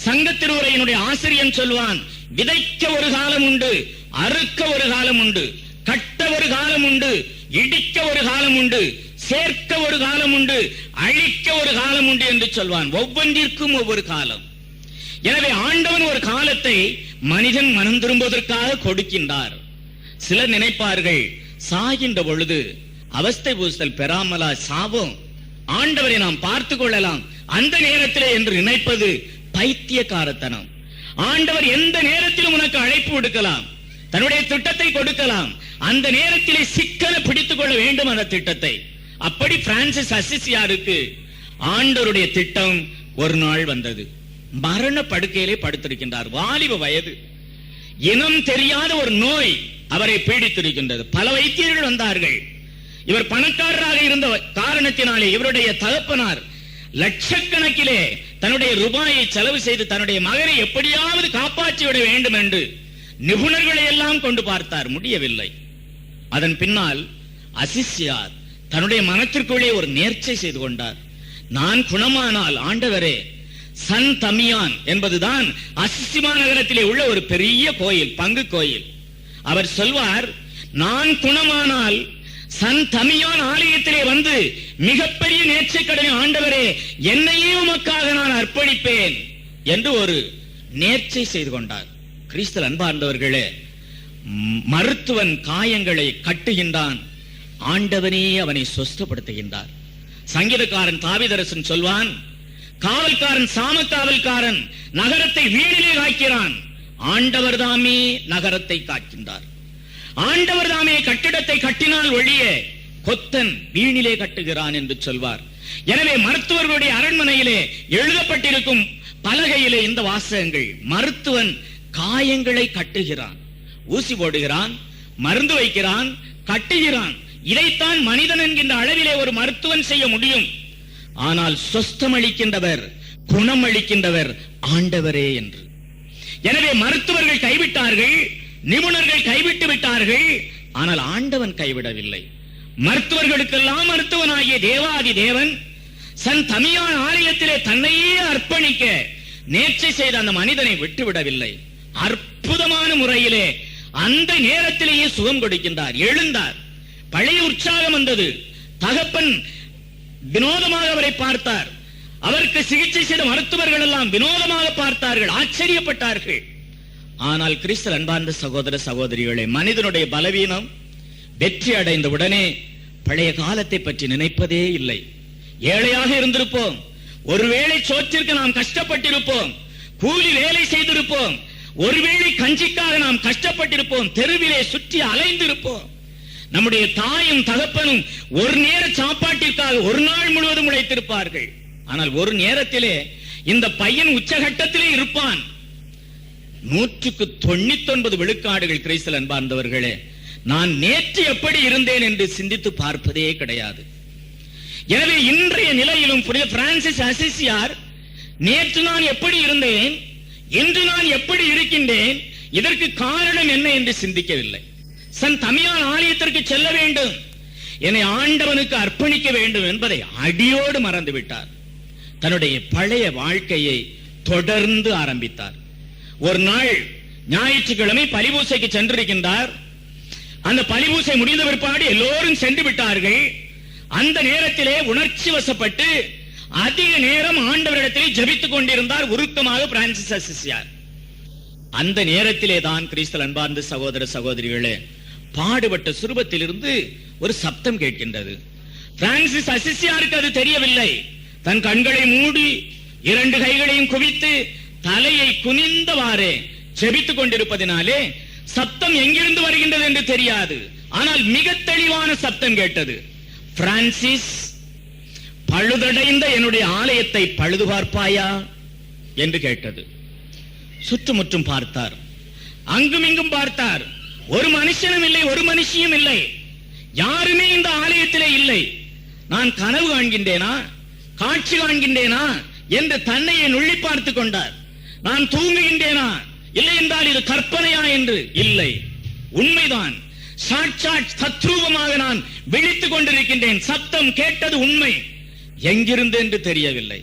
சங்கத்திருவுரையினுடைய ஆசிரியன் சொல்வான், விதைக்க ஒரு காலம் உண்டு, அறுக்க ஒரு காலம் உண்டு, கட்ட ஒரு காலம் உண்டு, இடிக்க ஒரு காலம் உண்டு, சேர்க்க ஒரு காலம் உண்டு, அழிக்க ஒரு காலம் உண்டு என்று சொல்வான். ஒவ்வொன்றிற்கும் ஒவ்வொரு காலம். எனவே ஆண்டவன் ஒரு காலத்தை மனிதன் மனம் திரும்புவதற்காக கொடுக்கின்றார். சிலர் நினைப்பார்கள், சாகின்ற பொழுது அவஸ்தை பூசல் பெறாமலா சாவோம், ஆண்டவரை நாம் பார்த்துக் கொள்ளலாம் அந்த நேரத்திலே என்று நினைப்பது பைத்தியக்காரத்தனம். ஆண்டவர் எந்த நேரத்திலும் உனக்கு அழைப்பு விடுக்கலாம், தன்னுடைய திட்டத்தை கொடுக்கலாம். அந்த நேரத்திலே சிக்கன பிடித்துக் கொள்ள வேண்டும் அந்த திட்டத்தை. அப்படி பிரான்சிஸ் அசிசியாருக்கு ஆண்டவருடைய திட்டம் ஒரு நாள் வந்தது. மரண படுக்கையிலே படுத்திருக்கின்றார். வாலிப வயது. இனம் தெரியாத ஒரு நோய் அவரை பீடித்திருக்கின்றது. பல வைத்தியர்கள் வந்தார்கள். இவர் பணக்காரராக இருந்த காரணத்தினாலே இவருடைய தகப்பனார் லட்சக்கணக்கிலே தன்னுடைய ரூபாயை செலவு செய்து தன்னுடைய மகனை எப்படியாவது காப்பாற்றி விட வேண்டும் என்று நிபுணர்களை எல்லாம் கொண்டு பார்த்தார். முடியவில்லை. அதன் பின்னால் அசிசியார் தன்னுடைய மனத்திற்குள்ளே ஒரு நேர்ச்சை செய்து கொண்டார். நான் குணமானால் ஆண்டவரே, சன் தமியான் என்பதுதான் அசிசிமா நகரத்திலே உள்ள ஒரு பெரிய கோயில், பங்கு கோயில். அவர் சொல்வார், நான் குணமானால் சன் தமியான் ஆலயத்திலே வந்து மிகப்பெரிய நேர்ச்சை கடனை ஆண்டவரே என்னையே உமக்காக நான் அர்ப்பணிப்பேன் என்று ஒரு நேர்ச்சை செய்து கொண்டார். கிறிஸ்து அன்பார்ந்தவர்களே, மருத்துவன் காயங்களை கட்டுகின்றான், ஆண்டவனே அவனை சொஸ்தப்படுத்துகின்றார். சங்கீதக்காரன் தாவீதரசன் சொல்வான், காவல்காரன் சாம காவல்காரன் நகரத்தை வீணிலே காக்கிறான், ஆண்டவர் தாமே நகரத்தை காக்கின்றார். ஆண்டவர் தாமே கட்டிடத்தை கட்டினால் ஒழிய கொத்தன் வீணிலே கட்டுகிறான் என்று சொல்வார். எனவே மருத்துவர்களுடைய அரண்மனையிலே எழுதப்பட்டிருக்கும் பலகையிலே இந்த வாசகங்கள், மருத்துவன் காயங்களை கட்டுகிறான், ஊசி போடுகிறான், மருந்து வைக்கிறான், கட்டுகிறான். இதைத்தான் மனிதன் என்கின்ற அளவிலே ஒரு மருத்துவன் செய்ய முடியும். ஆனால் சொஸ்தம் அளிக்கின்றவர், குணம் அளிக்கின்றவர் ஆண்டவரே என்று. எனவே மருத்துவர்கள் கைவிட்டார்கள், நிபுணர்கள் கைவிட்டு விட்டார்கள், ஆனால் ஆண்டவன் கைவிடவில்லை. மருத்துவர்களுக்கெல்லாம் மருத்துவனாகிய தேவாதி தேவன் சன் தமியான் ஆலயத்திலே தன்னையே அர்ப்பணிக்க நேர்ச்சை செய்த அந்த மனிதனை விட்டுவிடவில்லை. அற்புதமான முறையிலே அந்த நேரத்திலேயே சுகம் கொடுக்கின்றார். எழுந்தார். பழைய உற்சாகம் வந்தது. தகப்பன் வினோதமாக அவரை பார்த்தார். அவருக்கு சிகிச்சை செய்த மருத்துவர்கள் எல்லாம் வினோதமாக பார்த்தார்கள், ஆச்சரியப்பட்டார்கள். ஆனால் கிறிஸ்து அன்பார்ந்த சகோதர சகோதரிகளே, மனிதனுடைய பலவீனம் வெற்றி அடைந்த உடனே பழைய காலத்தை பற்றி நினைப்பதே இல்லை. ஏழையாக இருந்திருப்போம், ஒருவேளை சோற்றிற்கு நாம் கஷ்டப்பட்டிருப்போம், கூலி வேலை செய்திருப்போம், ஒருவேளை கஞ்சிக்காக நாம் கஷ்டப்பட்டிருப்போம், தெருவிலே சுற்றி அலைந்திருப்போம். நம்முடைய தாயும் தகப்பனும் ஒரு நேர சாப்பாட்டிற்காக ஒரு நாள் முழுவதும் உழைத்திருப்பார்கள். ஆனால் ஒரு நேரத்திலே இந்த பையன் உச்சகட்டத்திலே இருப்பான். 199 விழுக்காடுகள் கிறிஸ்தல் அன்பார்ந்தவர்களே, நான் நேற்று எப்படி இருந்தேன் என்று சிந்தித்து பார்ப்பதே கிடையாது. எனவே இன்றைய நிலையிலும் பிரான்சிஸ் அசிசியார் நேற்று நான் எப்படி இருந்தேன், இன்று நான் எப்படி இருக்கின்றேன், இதற்கு காரணம் என்ன என்று சிந்திக்கவில்லை. சன் தமியான் ஆலயத்திற்கு செல்ல வேண்டும், என்னை ஆண்டவனுக்கு அர்ப்பணிக்க வேண்டும் என்பதை அடியோடு மறந்து விட்டார். தன்னுடைய பழைய வாழ்க்கையை தொடர்ந்து ஆரம்பித்தார். ஒரு நாள் ஞாயிற்றுக்கிழமை பலிபூசைக்கு சென்றிருக்கின்றார். அந்த பலிபூசை முடிந்த பிற்பாடு எல்லோரும் சென்று விட்டார்கள். அந்த நேரத்திலே உணர்ச்சி வசப்பட்டு அதிக நேரம் ஆண்டவரிடத்திலே ஜெபித்துக் கொண்டிருந்தார் உருக்கமாக பிரான்சிஸ் அசிசியார். அந்த நேரத்திலே தான் கிறிஸ்தல் அன்பார்ந்த சகோதர சகோதரிகளே, பாடுபட்ட சுரூபத்திலிருந்து ஒரு சப்தம் கேட்கின்றது. பிரான்சிஸ் அசிசியாருக்கு அது தெரியவில்லை. தன் கண்களை மூடி 2 கைகளையும் குவித்து தலையை குனிந்தவாறே ஜெபித்துக் கொண்டிருப்பதினாலே சப்தம் எங்கிருந்து வருகின்றது என்று தெரியாது. ஆனால் மிக தெளிவான சப்தம் கேட்டது. பிரான்சிஸ், பழுதடைந்த என்னுடைய ஆலயத்தை பழுது பார்ப்பாயா என்று கேட்டது. சுற்றுமுற்றும் பார்த்தார், அங்கும் இங்கும் பார்த்தார். ஒரு மனுஷனும் இல்லை, ஒரு மனுஷியும் இல்லை, யாருமே இந்த ஆலயத்திலே இல்லை. நான் கனவு காண்கின்றேனா, காட்சி காண்கின்றேனா என்று தன்னையே நுள்ளி பார்த்துக் கொண்டார். நான் தூங்குகின்றேனா, இல்லை என்றால் இது கற்பனையா என்று. இல்லை, உண்மைதான். சாட்சாத் தத்ரூபமாக நான் விழித்துக் கொண்டிருக்கின்றேன். சப்தம் கேட்டது உண்மை, எங்கிருந்து என்று தெரியவில்லை.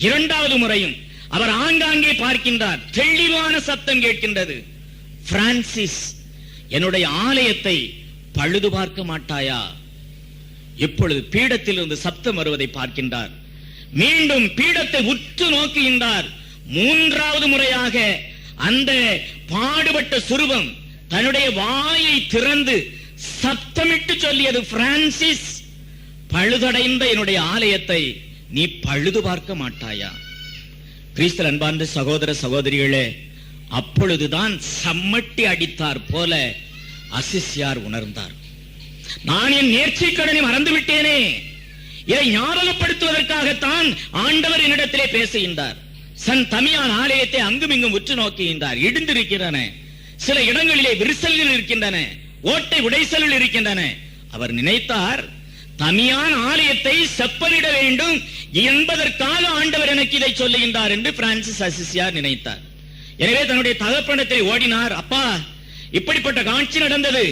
2வது முறையும் அவர் ஆங்காங்கே பார்க்கின்றார். தெளிவான சப்தம் கேட்கின்றது. பிரான்சிஸ், என்னுடைய ஆலயத்தை பழுது பார்க்க மாட்டாயா? இப்பொழுது பீடத்தில் இருந்து சப்தம் வருவதை பார்க்கின்றார். மீண்டும் பீடத்தை உற்று நோக்குகின்றார். 3வது முறையாக அந்த பாடுபட்ட சுரூபம் தன்னுடைய வாயை திறந்து சப்தமிட்டு சொல்லியது, பிரான்சிஸ், பழுதடைந்த என்னுடைய ஆலயத்தை நீ பழுது பார்க்க மாட்டாயா? கிறிஸ்தல் அன்பார்ந்த சகோதர சகோதரிகளே, அப்பொழுதுதான் சம்மட்டி அடித்தார் போல அசிசியார் உணர்ந்தார். நான் என் நேர்ச்சிக்கடனை மறந்து விட்டேனே. இதை ஞாபகப்படுத்துவதற்காகத்தான் ஆண்டவர் என்னிடத்திலே பேசுகின்றார். சன் தமியான் ஆலயத்தை அங்கும் இங்கும் உற்று நோக்குகின்றார். இடிந்திருக்கின்றன, சில இடங்களிலே விரிசல்கள் இருக்கின்றன, ஓட்டை உடைசல்கள் இருக்கின்றன. அவர் நினைத்தார், தமியான் ஆலயத்தை செப்பனிட வேண்டும் என்பதற்காக ஆண்டவர் எனக்கு இதை சொல்லுகின்றார் என்று பிரான்சிஸ் அசிசியார் நினைத்தார். எனவே தன்னுடைய தகப்பனிடத்தை ஓடினார். அப்பா, இப்படிப்பட்ட காட்சி நடந்தது,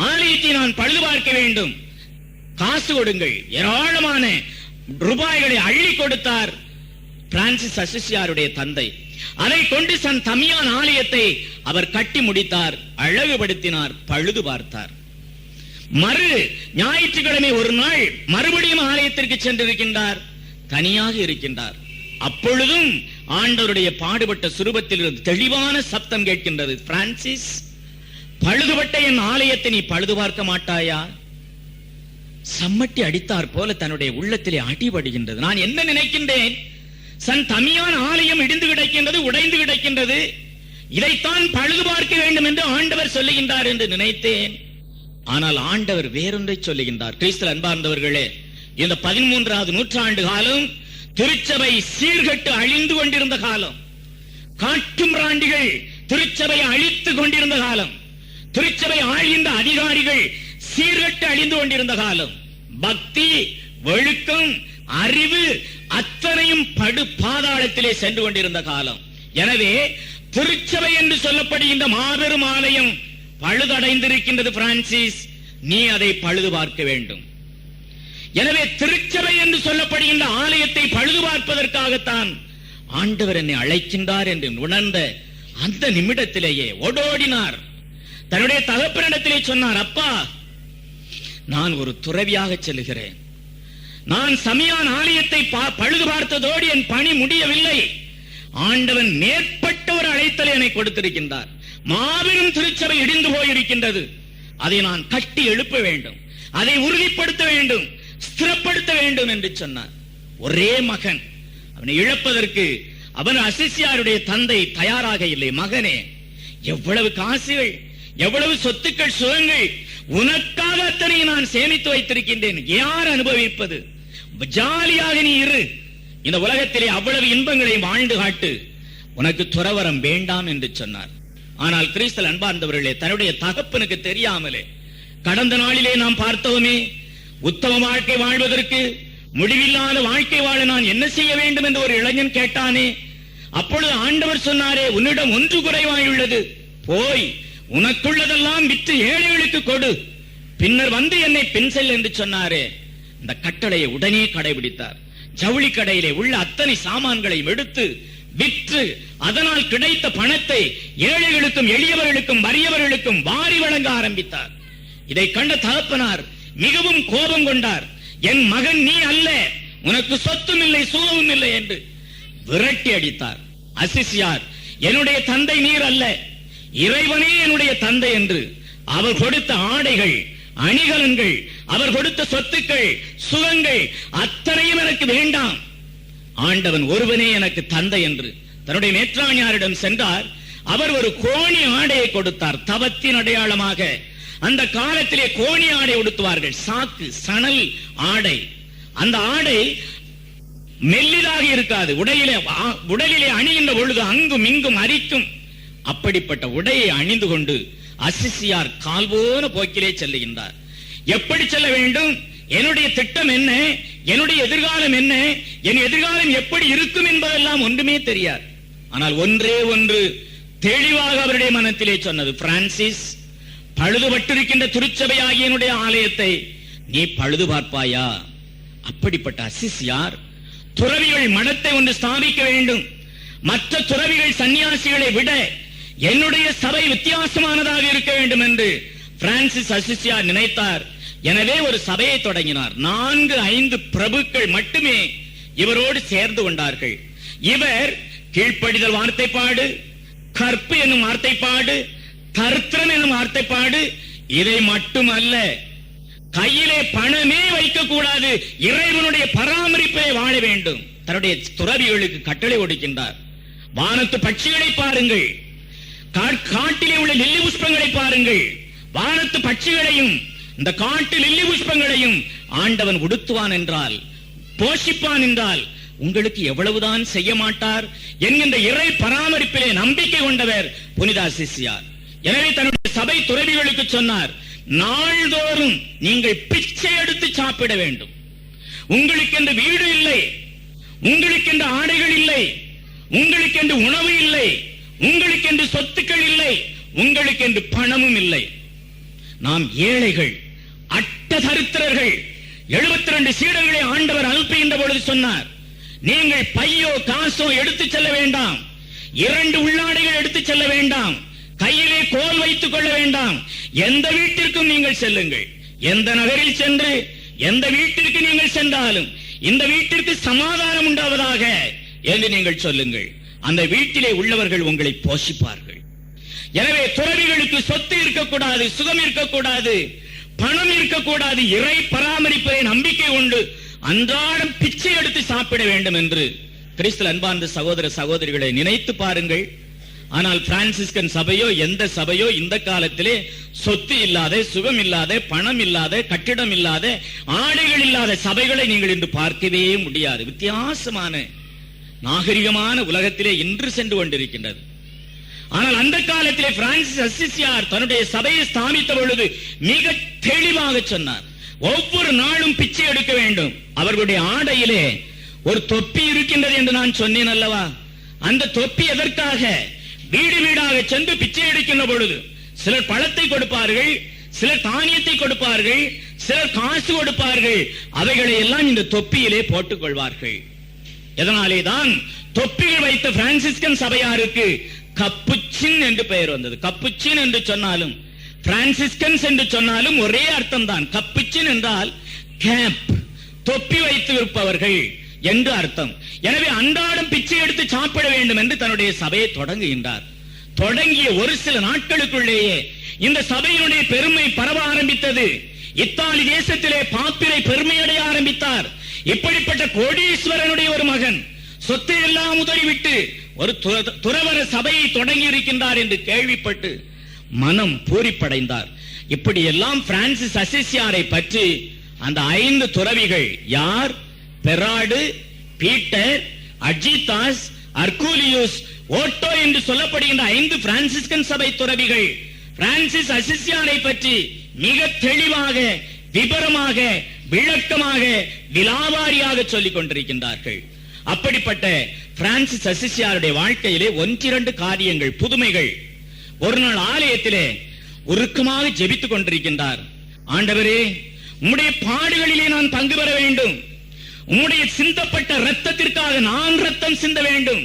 ஆலயத்தை நான் பழுது பார்க்க வேண்டும், காசு கொடுங்கள். ஏராளமான ரூபாய்களை அள்ளி கொடுத்தார் பிரான்சிஸ் அசிசியாருடைய தந்தை. அதை கொண்டு சன் தமியான் ஆலயத்தை அவர் கட்டி முடித்தார், அழகுபடுத்தினார், பழுது பார்த்தார். மறு ஞாயிற்றுக்கிழமை ஒரு நாள் மறுபடியும் ஆலயத்திற்கு சென்றிருக்கின்றார். தனியாக இருக்கின்றார். அப்பொழுதும் ஆண்டவருடைய பாடுபட்ட சுரூபத்தில் இருந்து தெளிவான சப்தம் கேட்கின்றது. பிரான்சிஸ், பழுதுபட்ட என் ஆலயத்தை நீ பழுது பார்க்க மாட்டாயா? சம்மட்டி அடித்தார் போல தன்னுடைய உள்ளத்திலே அடிபடுகின்றது. நான் என்ன நினைக்கின்றேன், சன் தமியான் ஆலயம் இடிந்து கிடக்கின்றது, உடைந்து கிடக்கின்றது, இதைத்தான் பழுது பார்க்க வேண்டும் என்று ஆண்டவர் சொல்லுகின்றார் என்று நினைத்தேன். ஆனால் ஆண்டவர் வேறொன்றை சொல்லுகின்றார். கிறிஸ்தல் அன்பார்ந்தவர்களே, இந்த 13வது நூற்றாண்டு காலம் திருச்சபை சீர்கட்டு அழிந்து கொண்டிருந்த காலம். காட்டுமிராண்டிகள் திருச்சபை அழித்துக் கொண்டிருந்த காலம். திருச்சபை ஆழ்கின்ற அதிகாரிகள் சீர்கட்டு அழிந்து கொண்டிருந்த காலம். பக்தி, ஒழுக்கம், அறிவு அத்தனையும் படு பாதாளத்திலே சென்று கொண்டிருந்த காலம். எனவே திருச்சபை என்று சொல்லப்படுகின்ற மாபெரும் ஆலயம் பழுதடைந்திருக்கின்றது. பிரான்சிஸ், நீ அதை பழுது பார்க்க வேண்டும். எனவே திருச்சபை என்று சொல்லப்படுகின்ற ஆலயத்தை பழுது பார்ப்பதற்காகத்தான் ஆண்டவர் என்னை அழைக்கின்றார் என்று உணர்ந்த அந்த நிமிடத்திலேயே ஓடோடினார். தன்னுடைய தகப்பனிடத்திலே சொன்னார், அப்பா, நான் ஒரு துறவியாக செல்கிறேன். நான் சமியான் ஆலயத்தை பழுது பார்த்ததோடு என் பணி முடியவில்லை. ஆண்டவன் மேற்பட்ட ஒரு அழைத்தலை என்னை கொடுத்திருக்கின்றார். மாபெரும் திருச்சபை இடிந்து போயிருக்கின்றது, அதை நான் கட்டி எழுப்ப வேண்டும், அதை உறுதிப்படுத்த வேண்டும், ஸ்திரப்படுத்த வேண்டும் என்று சொன்னார். ஒரே மகன், அவனை இழப்பதற்கு அவன் அசிசியாருடைய தந்தை தயாராக இல்லை. மகனே, எவ்வளவு காசுகள், எவ்வளவு சொத்துக்கள், சுகங்கள் உனக்காக அத்தனை நான் சேமித்து வைத்திருக்கின்றேன், யார் அனுபவிப்பது? ஜாலியாக நீ இரு, இந்த உலகத்திலே அவ்வளவு இன்பங்களை வாழ்ந்து காட்டு, உனக்கு துறவரம் வேண்டாம் என்று சொன்னார். ஆனால் கிறிஸ்தல் அன்பார்ந்தவர்களே, தன்னுடைய தகப்பனுக்கு தெரியாமலே கடந்த நாளிலே நாம் பார்த்தோமே, உத்தம வாழ்க்கை வாழ்வதற்கு, முடிவில்லாத வாழ்க்கை வாழ நான் என்ன செய்ய வேண்டும் என்று ஒரு இளைஞன் கேட்டானே. அப்பொழுது ஆண்டவர் சொன்னாரே, உன்னிடம் ஒன்று குறைவாயுள்ளது, போய் உனக்குள்ளதெல்லாம் விற்று ஏழைகளுக்கு கொடு, பின்னர் வந்து என்னை பின் செல் என்று சொன்னாரே. இந்த கட்டளையை உடனே கடைபிடித்தார். ஜவுளி கடையிலே உள்ள அத்தனை சாமான்களையும் எடுத்து விற்று அதனால் கிடைத்த பணத்தை ஏழைகளுக்கும் எளியவர்களுக்கும் வறியவர்களுக்கும் வாரி வழங்க ஆரம்பித்தார். இதை கண்ட தகப்பனார் மிகவும் கோபம் கொண்டார். என் மகன் நீ அல்ல, உனக்கு சொத்தும் இல்லை சுகமும் இல்லை என்று விரட்டி அடித்தார். அசிசியார், என்னுடைய தந்தை நீர் அல்ல, இறைவனே என்னுடைய தந்தை என்று அவர் கொடுத்த ஆடைகள், அணிகலன்கள், அவர் கொடுத்த சொத்துக்கள், சுகங்கள் அத்தனையும் எனக்கு வேண்டாம், ஆண்டவன் ஒருவனே எனக்கு தந்தை என்று தன்னுடைய மேற்றாணியாரிடம் சென்றார். அவர் ஒரு கோணி ஆடையை கொடுத்தார், தவத்தின் அடையாளமாக. அந்த காலத்திலே கோணி ஆடை உடுத்துவார்கள், சாக்கு சணல் ஆடை. அந்த ஆடை மெல்லிதாக இருக்காது, உடலிலே அணிகின்ற பொழுது அங்கும் இங்கும் அரிக்கும். அப்படிப்பட்ட உடையை அணிந்து கொண்டு அசிசியார் கால்போன போக்கிலே செல்லுகின்றார். எப்படி செல்ல வேண்டும், என்னுடைய திட்டம் என்ன, என்னுடைய எதிர்காலம் என்ன, என் எதிர்காலம் எப்படி இருக்கும் என்பதெல்லாம் ஒன்றுமே தெரியாது. ஆனால் ஒன்றே ஒன்று தெளிவாக அவருடைய மனத்திலே சொன்னது, பிரான்சிஸ், பழுதுபட்டிருக்கின்ற திருச்சபையாகிய என்னுடைய ஆலயத்தை நீ பழுது பார்ப்பாயா? அப்படிப்பட்ட அசிசியார் துறவிகள் மடத்தை ஒன்று ஸ்தாபிக்க வேண்டும், மற்ற துறவிகள் சன்னியாசிகளை விட என்னுடைய சபை வித்தியாசமானதாக இருக்க வேண்டும் என்று பிரான்சிஸ் அசிசியார் நினைத்தார். எனவே ஒரு சபையை தொடங்கினார். 4-5 பிரபுக்கள் மட்டுமே இவரோடு சேர்ந்து கொண்டார்கள். இவர் கீழ்ப்படிதல் வார்த்தைப்பாடு, கற்பு என்னும் வார்த்தைப்பாடு, தரித்திரம் என்னும் வார்த்தைப்பாடு, இதை மட்டுமல்ல, கையிலே பணமே வைக்க கூடாது, இறைவனுடைய பராமரிப்பை வாழ வேண்டும், தன்னுடைய துறவிகளுக்கு கட்டளை கொடுக்கின்றார். வானத்து பட்சிகளை பாருங்கள், காட்டிலே உள்ள லில்லி புஷ்பங்களை பாருங்கள், வானத்து பட்சிகளையும் இந்த காட்டு லில்லி புஷ்பங்களையும் ஆண்டவன் உடுத்துவான் என்றால், போஷிப்பான் என்றால் உங்களுக்கு எவ்வளவுதான் செய்ய மாட்டார் என்கின்ற இறை பராமரிப்பிலே நம்பிக்கை கொண்டவர் புனித அசிசியார். எனவே தன்னுடைய சபை துறவிகளுக்கு சொன்னார், நாள்தோறும் நீங்கள் பிச்சை எடுத்து சாப்பிட வேண்டும். உங்களுக்கென்று வீடு இல்லை, உங்களுக்கென்று ஆடைகள் இல்லை, உங்களுக்கென்று உணவு இல்லை, உங்களுக்கென்று சொத்துக்கள் இல்லை, உங்களுக்கென்று பணமும் இல்லை. நாம் ஏழைகள், அட்ட தரித்திரர்கள். 72 சீடர்களை ஆண்டவர் அனுப்புகின்ற பொழுது சொன்னார், நீங்கள் பையோ காசோ எடுத்து செல்ல வேண்டாம், 2 உள்ளாடைகள் எடுத்து செல்ல வேண்டாம், கையிலே கோல் வைத்துக் கொள்ள வேண்டாம், எந்த வீட்டிற்கும் நீங்கள் செல்லுங்கள், எந்த நகரில் சென்று எந்த வீட்டிற்கு நீங்கள் சென்றாலும் இந்த வீட்டிற்கு சமாதானம் உண்டாவதாக என்று நீங்கள் சொல்லுங்கள், அந்த வீட்டிலே உள்ளவர்கள் உங்களை போஷிப்பார்கள். எனவே துறவிகளுக்கு சொத்து இருக்கக்கூடாது, சுகம் இருக்கக்கூடாது, பணம் இருக்கக்கூடாது, இறை பராமரிப்பதை நம்பிக்கை கொண்டு அன்றாடம் பிச்சை எடுத்து சாப்பிட வேண்டும் என்று கிறிஸ்து அன்பார்ந்த சகோதர சகோதரிகளை நினைத்து பாருங்கள். ஆனால் பிரான்சிஸ்கன் சபையோ எந்த சபையோ இந்த காலத்திலே சொத்து இல்லாத, சுகம் இல்லாத, பணம் இல்லாத, கட்டிடம் இல்லாத, ஆடைகள் இல்லாத சபைகளை நீங்கள் இன்று பார்க்கவே முடியாது. வித்தியாசமான நாகரிகமான உலகத்திலே இன்று சென்று கொண்டிருக்கின்றது. ஆனால் அந்த காலத்திலே பிரான்சிஸ் அசிசியார் தன்னுடைய சபையை ஸ்தாபித்த பொழுது மிக தெளிவாக சொன்னார், ஒவ்வொரு நாளும் பிச்சை எடுக்க வேண்டும். அவர்களுடைய ஆடையிலே ஒரு தொப்பி இருக்கின்றது என்று நான் சொன்னேன் அல்லவா? அந்த தொப்பி எதற்காக? வீடு வீடாக சென்று பிச்சை எடுக்கின்ற பொழுது சிலர் பழத்தை கொடுப்பார்கள், சிலர் தானியத்தை கொடுப்பார்கள், சிலர் காசு கொடுப்பார்கள், அவைகளை எல்லாம் இந்த தொப்பியிலே போட்டுக் கொள்வார்கள். இதனாலேதான் தொப்பிகள் வைத்த பிரான்சிஸ்கன் சபையாருக்கு கப்புச்சின் என்று பெயர் வந்தது. கப்புச்சின் என்று சொன்னாலும் பிரான்சிஸ்கன்ஸ் என்று சொன்னாலும் ஒரே அர்த்தம் தான். கப்புச்சின் என்றால் கேப், தொப்பி வைத்து இருப்பவர்கள் என்று அர்த்தம். எனவே அன்றாடம் பிச்சை எடுத்து சாப்பிட வேண்டும் என்று தன்னுடைய சபையை தொடங்குகின்றார். தொடங்கிய ஒரு சில நாட்களுக்குள்ளேயே இந்த சபையினுடைய பெருமை பரவ ஆரம்பித்தது. இத்தாலி தேசத்திலே பாப்பிரை பெருமையடைய ஆரம்பித்தார். இப்படிப்பட்ட கோடீஸ்வரனுடைய ஒரு மகன் சொத்தை எல்லாம் உதறிவிட்டு ஒரு துறவர சபையை தொடங்கி இருக்கின்றார் என்று கேள்விப்பட்டு மனம் பூரிப்படைந்தார். இப்படி எல்லாம் பிரான்சிஸ் அசிசியாரை பற்றி அந்த 5 துறவிகள் யார்? பெராடு, பீட்டர், அஜிதாஸ், அர்கூலியூஸ், ஓட்டோ என்று சொல்லப்படுகின்ற 5 பிரான்சிஸ்கன் சபை துறவிகள் பிரான்சிஸ் அசிசியாரை பற்றி மிக தெளிவாக, விபரமாக, விளக்கமாக, விலாவாரியாக சொல்லிக் கொண்டிருக்கின்றார்கள். அப்படிப்பட்ட பிரான்சிஸ் அசிசியாருடைய வாழ்க்கையிலே 1-2 காரியங்கள், புதுமைகள். ஒரு நாள் ஆலயத்திலே உருக்கமாக ஜெபித்துக் கொண்டிருக்கின்றார். ஆண்டவரே, உம்முடைய பாடுகளிலே நான் பங்கு பெற வேண்டும். உம்முடைய சிந்தப்பட்ட இரத்தத்திற்காக நான் இரத்தம் சிந்த வேண்டும்.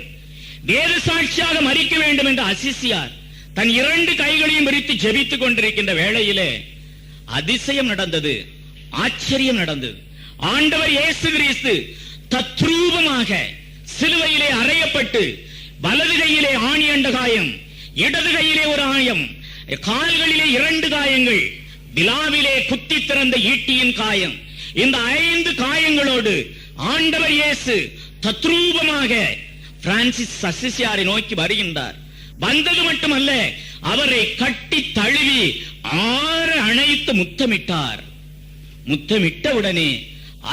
வேத சாட்சியாக மரிக்க வேண்டும் என்று அசிசியார் தன் 2 கைகளையும் விரித்து ஜெபித்துக் கொண்டிருக்கின்ற வேளையிலே அதிசயம் நடந்தது, ஆச்சரியம் நடந்தது. ஆண்டவர் இயேசு கிறிஸ்து தத்ரூபமாக சிலுவையிலே அறையப்பட்டு, வலது கையிலே ஆணியண்ட காயம், இடது கையிலே ஒரு ஆயம், கால்களிலே 2 காயங்கள், விலாவிலே குத்தி திறந்த ஈட்டியின் காயம். இந்த 5 காயங்களோடு ஆண்டவர் இயேசு தத்ரூபமாக பிரான்சிஸ் அசிசியாரை நோக்கி வருகின்றார். வந்தது மட்டுமல்ல, அவரை கட்டி தழுவி ஆற அணைத்து முத்தமிட்டார். முத்தமிட்ட உடனே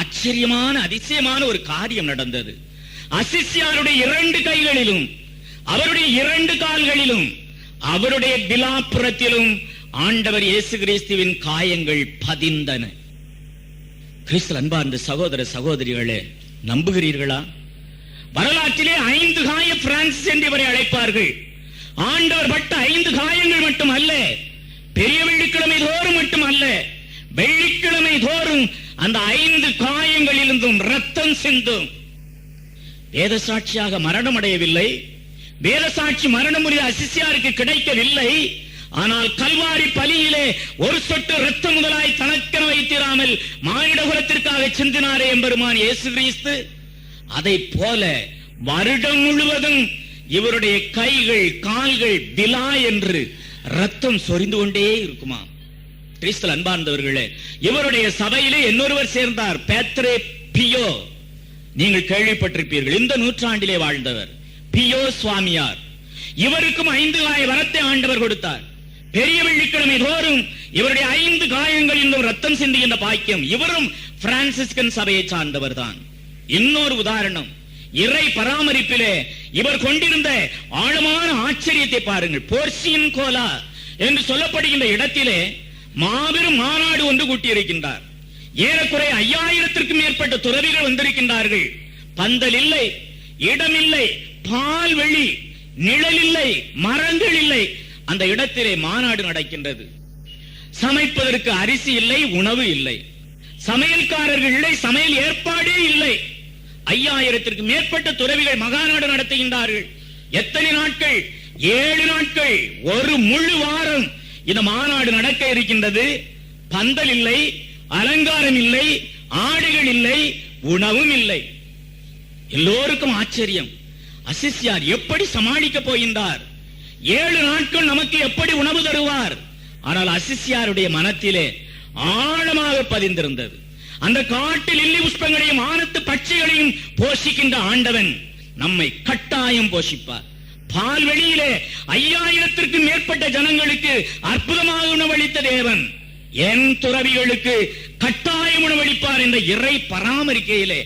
ஆச்சரியமான, அதிசயமான ஒரு காரியம் நடந்தது. அசிசியாருடைய 2 கைகளிலும், அவருடைய 2 கால்களிலும், அவருடைய விலாப்புறத்திலும் ஆண்டவர் இயேசு கிறிஸ்துவின் காயங்கள் பதிந்தன. கிறிஸ்து அன்பார்ந்த சகோதர சகோதரிகளே, நம்புகிறீர்களா? வரலாற்றிலே 5 காய பிரான்சிஸ் என்று இவரை அழைப்பார்கள். ஆண்டவர் பட்ட 5 காயங்கள் மட்டும் அல்ல, பெரிய வெள்ளிக்கிழமை தோறும் மட்டும் அல்ல, வெள்ளிக்கிழமை தோறும் அந்த 5 காயங்களிலிருந்தும் ரத்தம் சிந்தும். வேத சாட்சியாக மரணம் அடையவில்லை, வேத சாட்சி மரணமுறை அசிசியாருக்கு கிடைக்கவில்லை. ஆனால் கல்வாரி பலியிலே ஒரு சொட்டு ரத்தம் முதலாய் தனக்கென வைத்திராமல் மானிடகுலத்திற்காக சிந்தினாரே எம்பெருமான் இயேசு கிறிஸ்து, அதை போல வருடம் முழுவதும் இவருடைய கைகள், கால்கள் விலா என்று ரத்தம் சொரிந்து கொண்டே இருக்குமா? கிறிஸ்து அன்பார்ந்தவர்களே, இவருடைய சபையிலே இன்னொருவர் சேர்ந்தார், பேத்ரே பியோ. நீங்கள் கேள்விப்பட்டிருப்பீர்கள், இந்த நூற்றாண்டிலே வாழ்ந்தவர் பியோ சுவாமியார். இவருக்கும் 5 காய வரத்தை ஆண்டவர் கொடுத்தார். பெரிய வெள்ளிக்கிழமை தோறும் இவருடைய 5 காயங்களில் ரத்தம் சிந்துகின்ற பாக்கியம். இவரும் பிரான்சிஸ்கன் சபையை சார்ந்தவர் தான். இன்னொரு உதாரணம், இறை பராமரிப்பிலே இவர் கொண்டிருந்த ஆழமான ஆச்சரியத்தை பாருங்கள். போர்சியன் கோலா என்று சொல்லப்படுகின்ற இடத்திலே மாபெரும் மாநாடு ஒன்று கூட்டியிருக்கின்றார். ஏறக்குறை 5000த்திற்கும் மேற்பட்ட துறவிகள் வந்திருக்கின்றார்கள். பந்தல் இல்லை, இடமில்லை, பால் வெளி, நிழல் இல்லை, மரங்கள் இல்லை. அந்த இடத்திலே மாநாடு நடக்கின்றது. சமைப்பதற்கு அரிசி இல்லை, உணவு இல்லை, சமையல்காரர்கள் இல்லை, சமையல் ஏற்பாடே இல்லை. 5000த்திற்கும் மேற்பட்ட துறவிகள் மகாநாடு நடத்துகின்றார்கள். எத்தனை நாட்கள்? 7 நாட்கள், ஒரு முழு வாரம் இந்த மாநாடு நடக்க இருக்கின்றது. பந்தல் இல்லை, அலங்காரம் இல்லை, ஆடைகள் இல்லை, உணவும் இல்லை. எல்லோருக்கும் ஆச்சரியம், அசிசியார் எப்படி சமாளிக்க போகின்றார்? 7 நாட்கள் நமக்கு எப்படி உணவு தருவார்? ஆனால் அசிசியாருடைய மனத்திலே ஆழமாக பதிந்திருந்தது, அந்த காட்டில் இல்லி புஷ்பங்களையும் ஆனத்து பட்சிகளையும் போஷிக்கின்ற ஆண்டவன் நம்மை கட்டாயம் போஷிப்பார். பால்வெளியிலே 5000த்திற்கும் மேற்பட்ட ஜனங்களுக்கு அற்புதமாக உணவளித்த தேவன் என் துறவிகளுக்கு கட்டாயம் உணவளிப்பார் என்ற இறை பராமரிக்கையிலே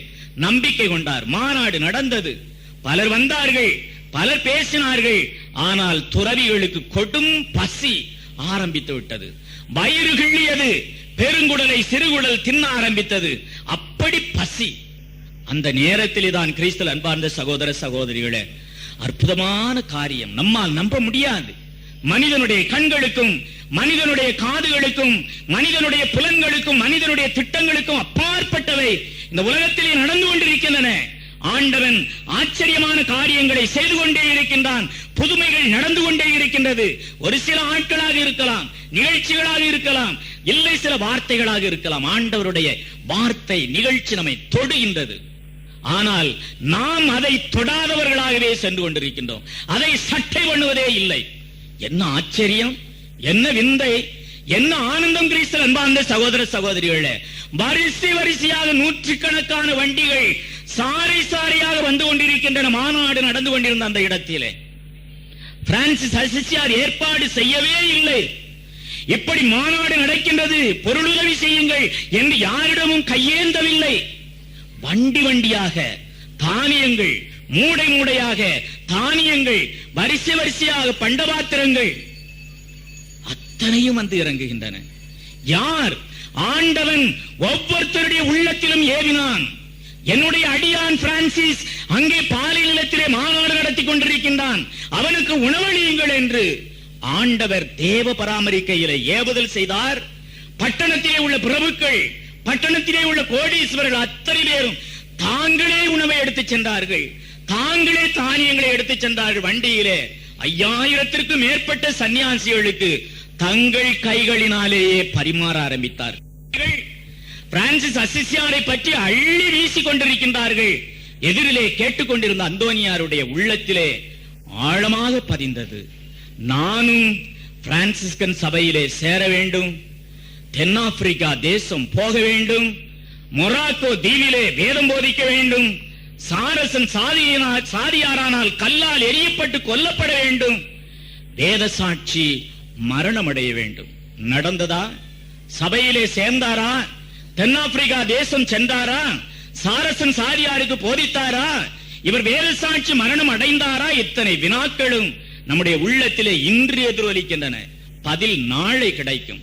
நம்பிக்கை கொண்டார். மாநாடு நடந்தது, பலர் வந்தார்கள், பலர் பேசினார்கள். ஆனால் துறவிகளுக்கு கொடும் பசி ஆரம்பித்து விட்டது. வயிறு கிள்ளியது, பெருங்குடலை சிறுகுடல் தின்ன ஆரம்பித்தது. அப்படி பசி. அந்த நேரத்திலே தான் கிறிஸ்து அன்பார்ந்த சகோதர சகோதரிகளே, அற்புதமான காரியம், நம்மால் நம்ப முடியாது. மனிதனுடைய கண்களுக்கும், மனிதனுடைய காதுகளுக்கும், மனிதனுடைய புலன்களுக்கும், மனிதனுடைய திட்டங்களுக்கும் அப்பாற்பட்டவை இந்த உலகத்திலே நடந்து கொண்டிருக்கின்றன. ஆண்டவன் ஆச்சரியமான காரியங்களை செய்து கொண்டே இருக்கின்றான். புதுமைகள் நடந்து கொண்டே இருக்கின்றது. ஒரு சில ஆட்களாக இருக்கலாம், நிகழ்ச்சிகளாக இருக்கலாம், இல்லை சில வார்த்தைகளாக இருக்கலாம். ஆண்டவருடைய வார்த்தை, நிகழ்ச்சி நம்மை தொடுகின்றது. ஆனால் நாம் அதை தொடாதவர்களாகவே சென்று கொண்டிருக்கின்றோம். அதை சட்டை பண்ணுவதே இல்லை. என்ன ஆச்சரியம், என்ன விந்தை, என்ன ஆனந்தம்! கிறிஸ்து அன்பார்ந்த சகோதர சகோதரிகளே, வரிசை வரிசையாக நூற்றுக்கணக்கான வண்டிகள் சாரை சாரையாக வந்து கொண்டிருக்கின்றன. மாநாடு நடந்து கொண்டிருந்த அந்த இடத்திலே பிரான்சிஸ் அசிசியார் ஏற்பாடு செய்யவே இல்லை. இப்படி மாநாடு நடக்கின்றது, பொருளுதவி செய்யுங்கள் என்று யாரிடமும் கையேந்தவில்லை. வண்டி வண்டியாக தானியங்கள், மூடை மூடையாக தானியங்கள், வரிசை வரிசையாக பண்டபாத்திரங்கள் அத்தனையும் வந்து இறங்குகின்றன. யார்? ஆண்டவன் ஒவ்வொருத்தருடைய உள்ளத்திலும் ஏவினான். என்னுடைய அடியான் பிரான்சிஸ் அங்கே பாலை நிலத்திலே மாநாடு நடத்தி கொண்டிருக்கின்றான், அவனுக்கு உணவளியுங்கள் என்று ஆண்டவர் தேவ பராமரிக்கையிலே ஏவுதல் செய்தார். பட்டணத்திலே உள்ள பிரபுக்கள், பட்டணத்திலே உள்ள கோடீஸ்வரர்கள் அத்தனை பேரும் தாங்களே உணவை எடுத்துச் சென்றார்கள், தாங்களே தானியங்களை எடுத்துச் சென்றார்கள். வண்டியிலே 5000ற்கு மேற்பட்ட சன்னியாசிகளுக்கு தங்கள் கைகளினாலேயே பரிமாற ஆரம்பித்தார்கள். பிரான்சிஸ் அசிசியாரை பற்றி அள்ளி வீசிக் கொண்டிருக்கின்றார்கள். எதிரிலே கேட்டுக்கொண்டிருந்த அந்தோனியாருடைய உள்ளத்திலே ஆழமாக பதிந்தது, நானும் பிரான்சிஸ்கன் சபையிலே சேர வேண்டும், தென்னாப்பிரிக்கா தேசம் போக வேண்டும், மொராக்கோ தீவிலே வேதம் போதிக்க வேண்டும், சாரசன் சாதியாரானால் கல்லால் எரியப்பட்டு கொல்லப்பட வேண்டும், வேத சாட்சி மரணமடைய வேண்டும். நடந்ததா? சபையிலே சேர்ந்தாரா? தென்னாப்பிரிக்கா தேசம் சென்றாரா? சாரசன் சாதியாருக்கு போதித்தாரா? இவர் வேத சாட்சி மரணம் அடைந்தாரா? இத்தனை வினாக்களும் நம்முடைய உள்ளத்திலே இன்று எதிரொலிக்கின்றன. பதில் நாளை கிடைக்கும்.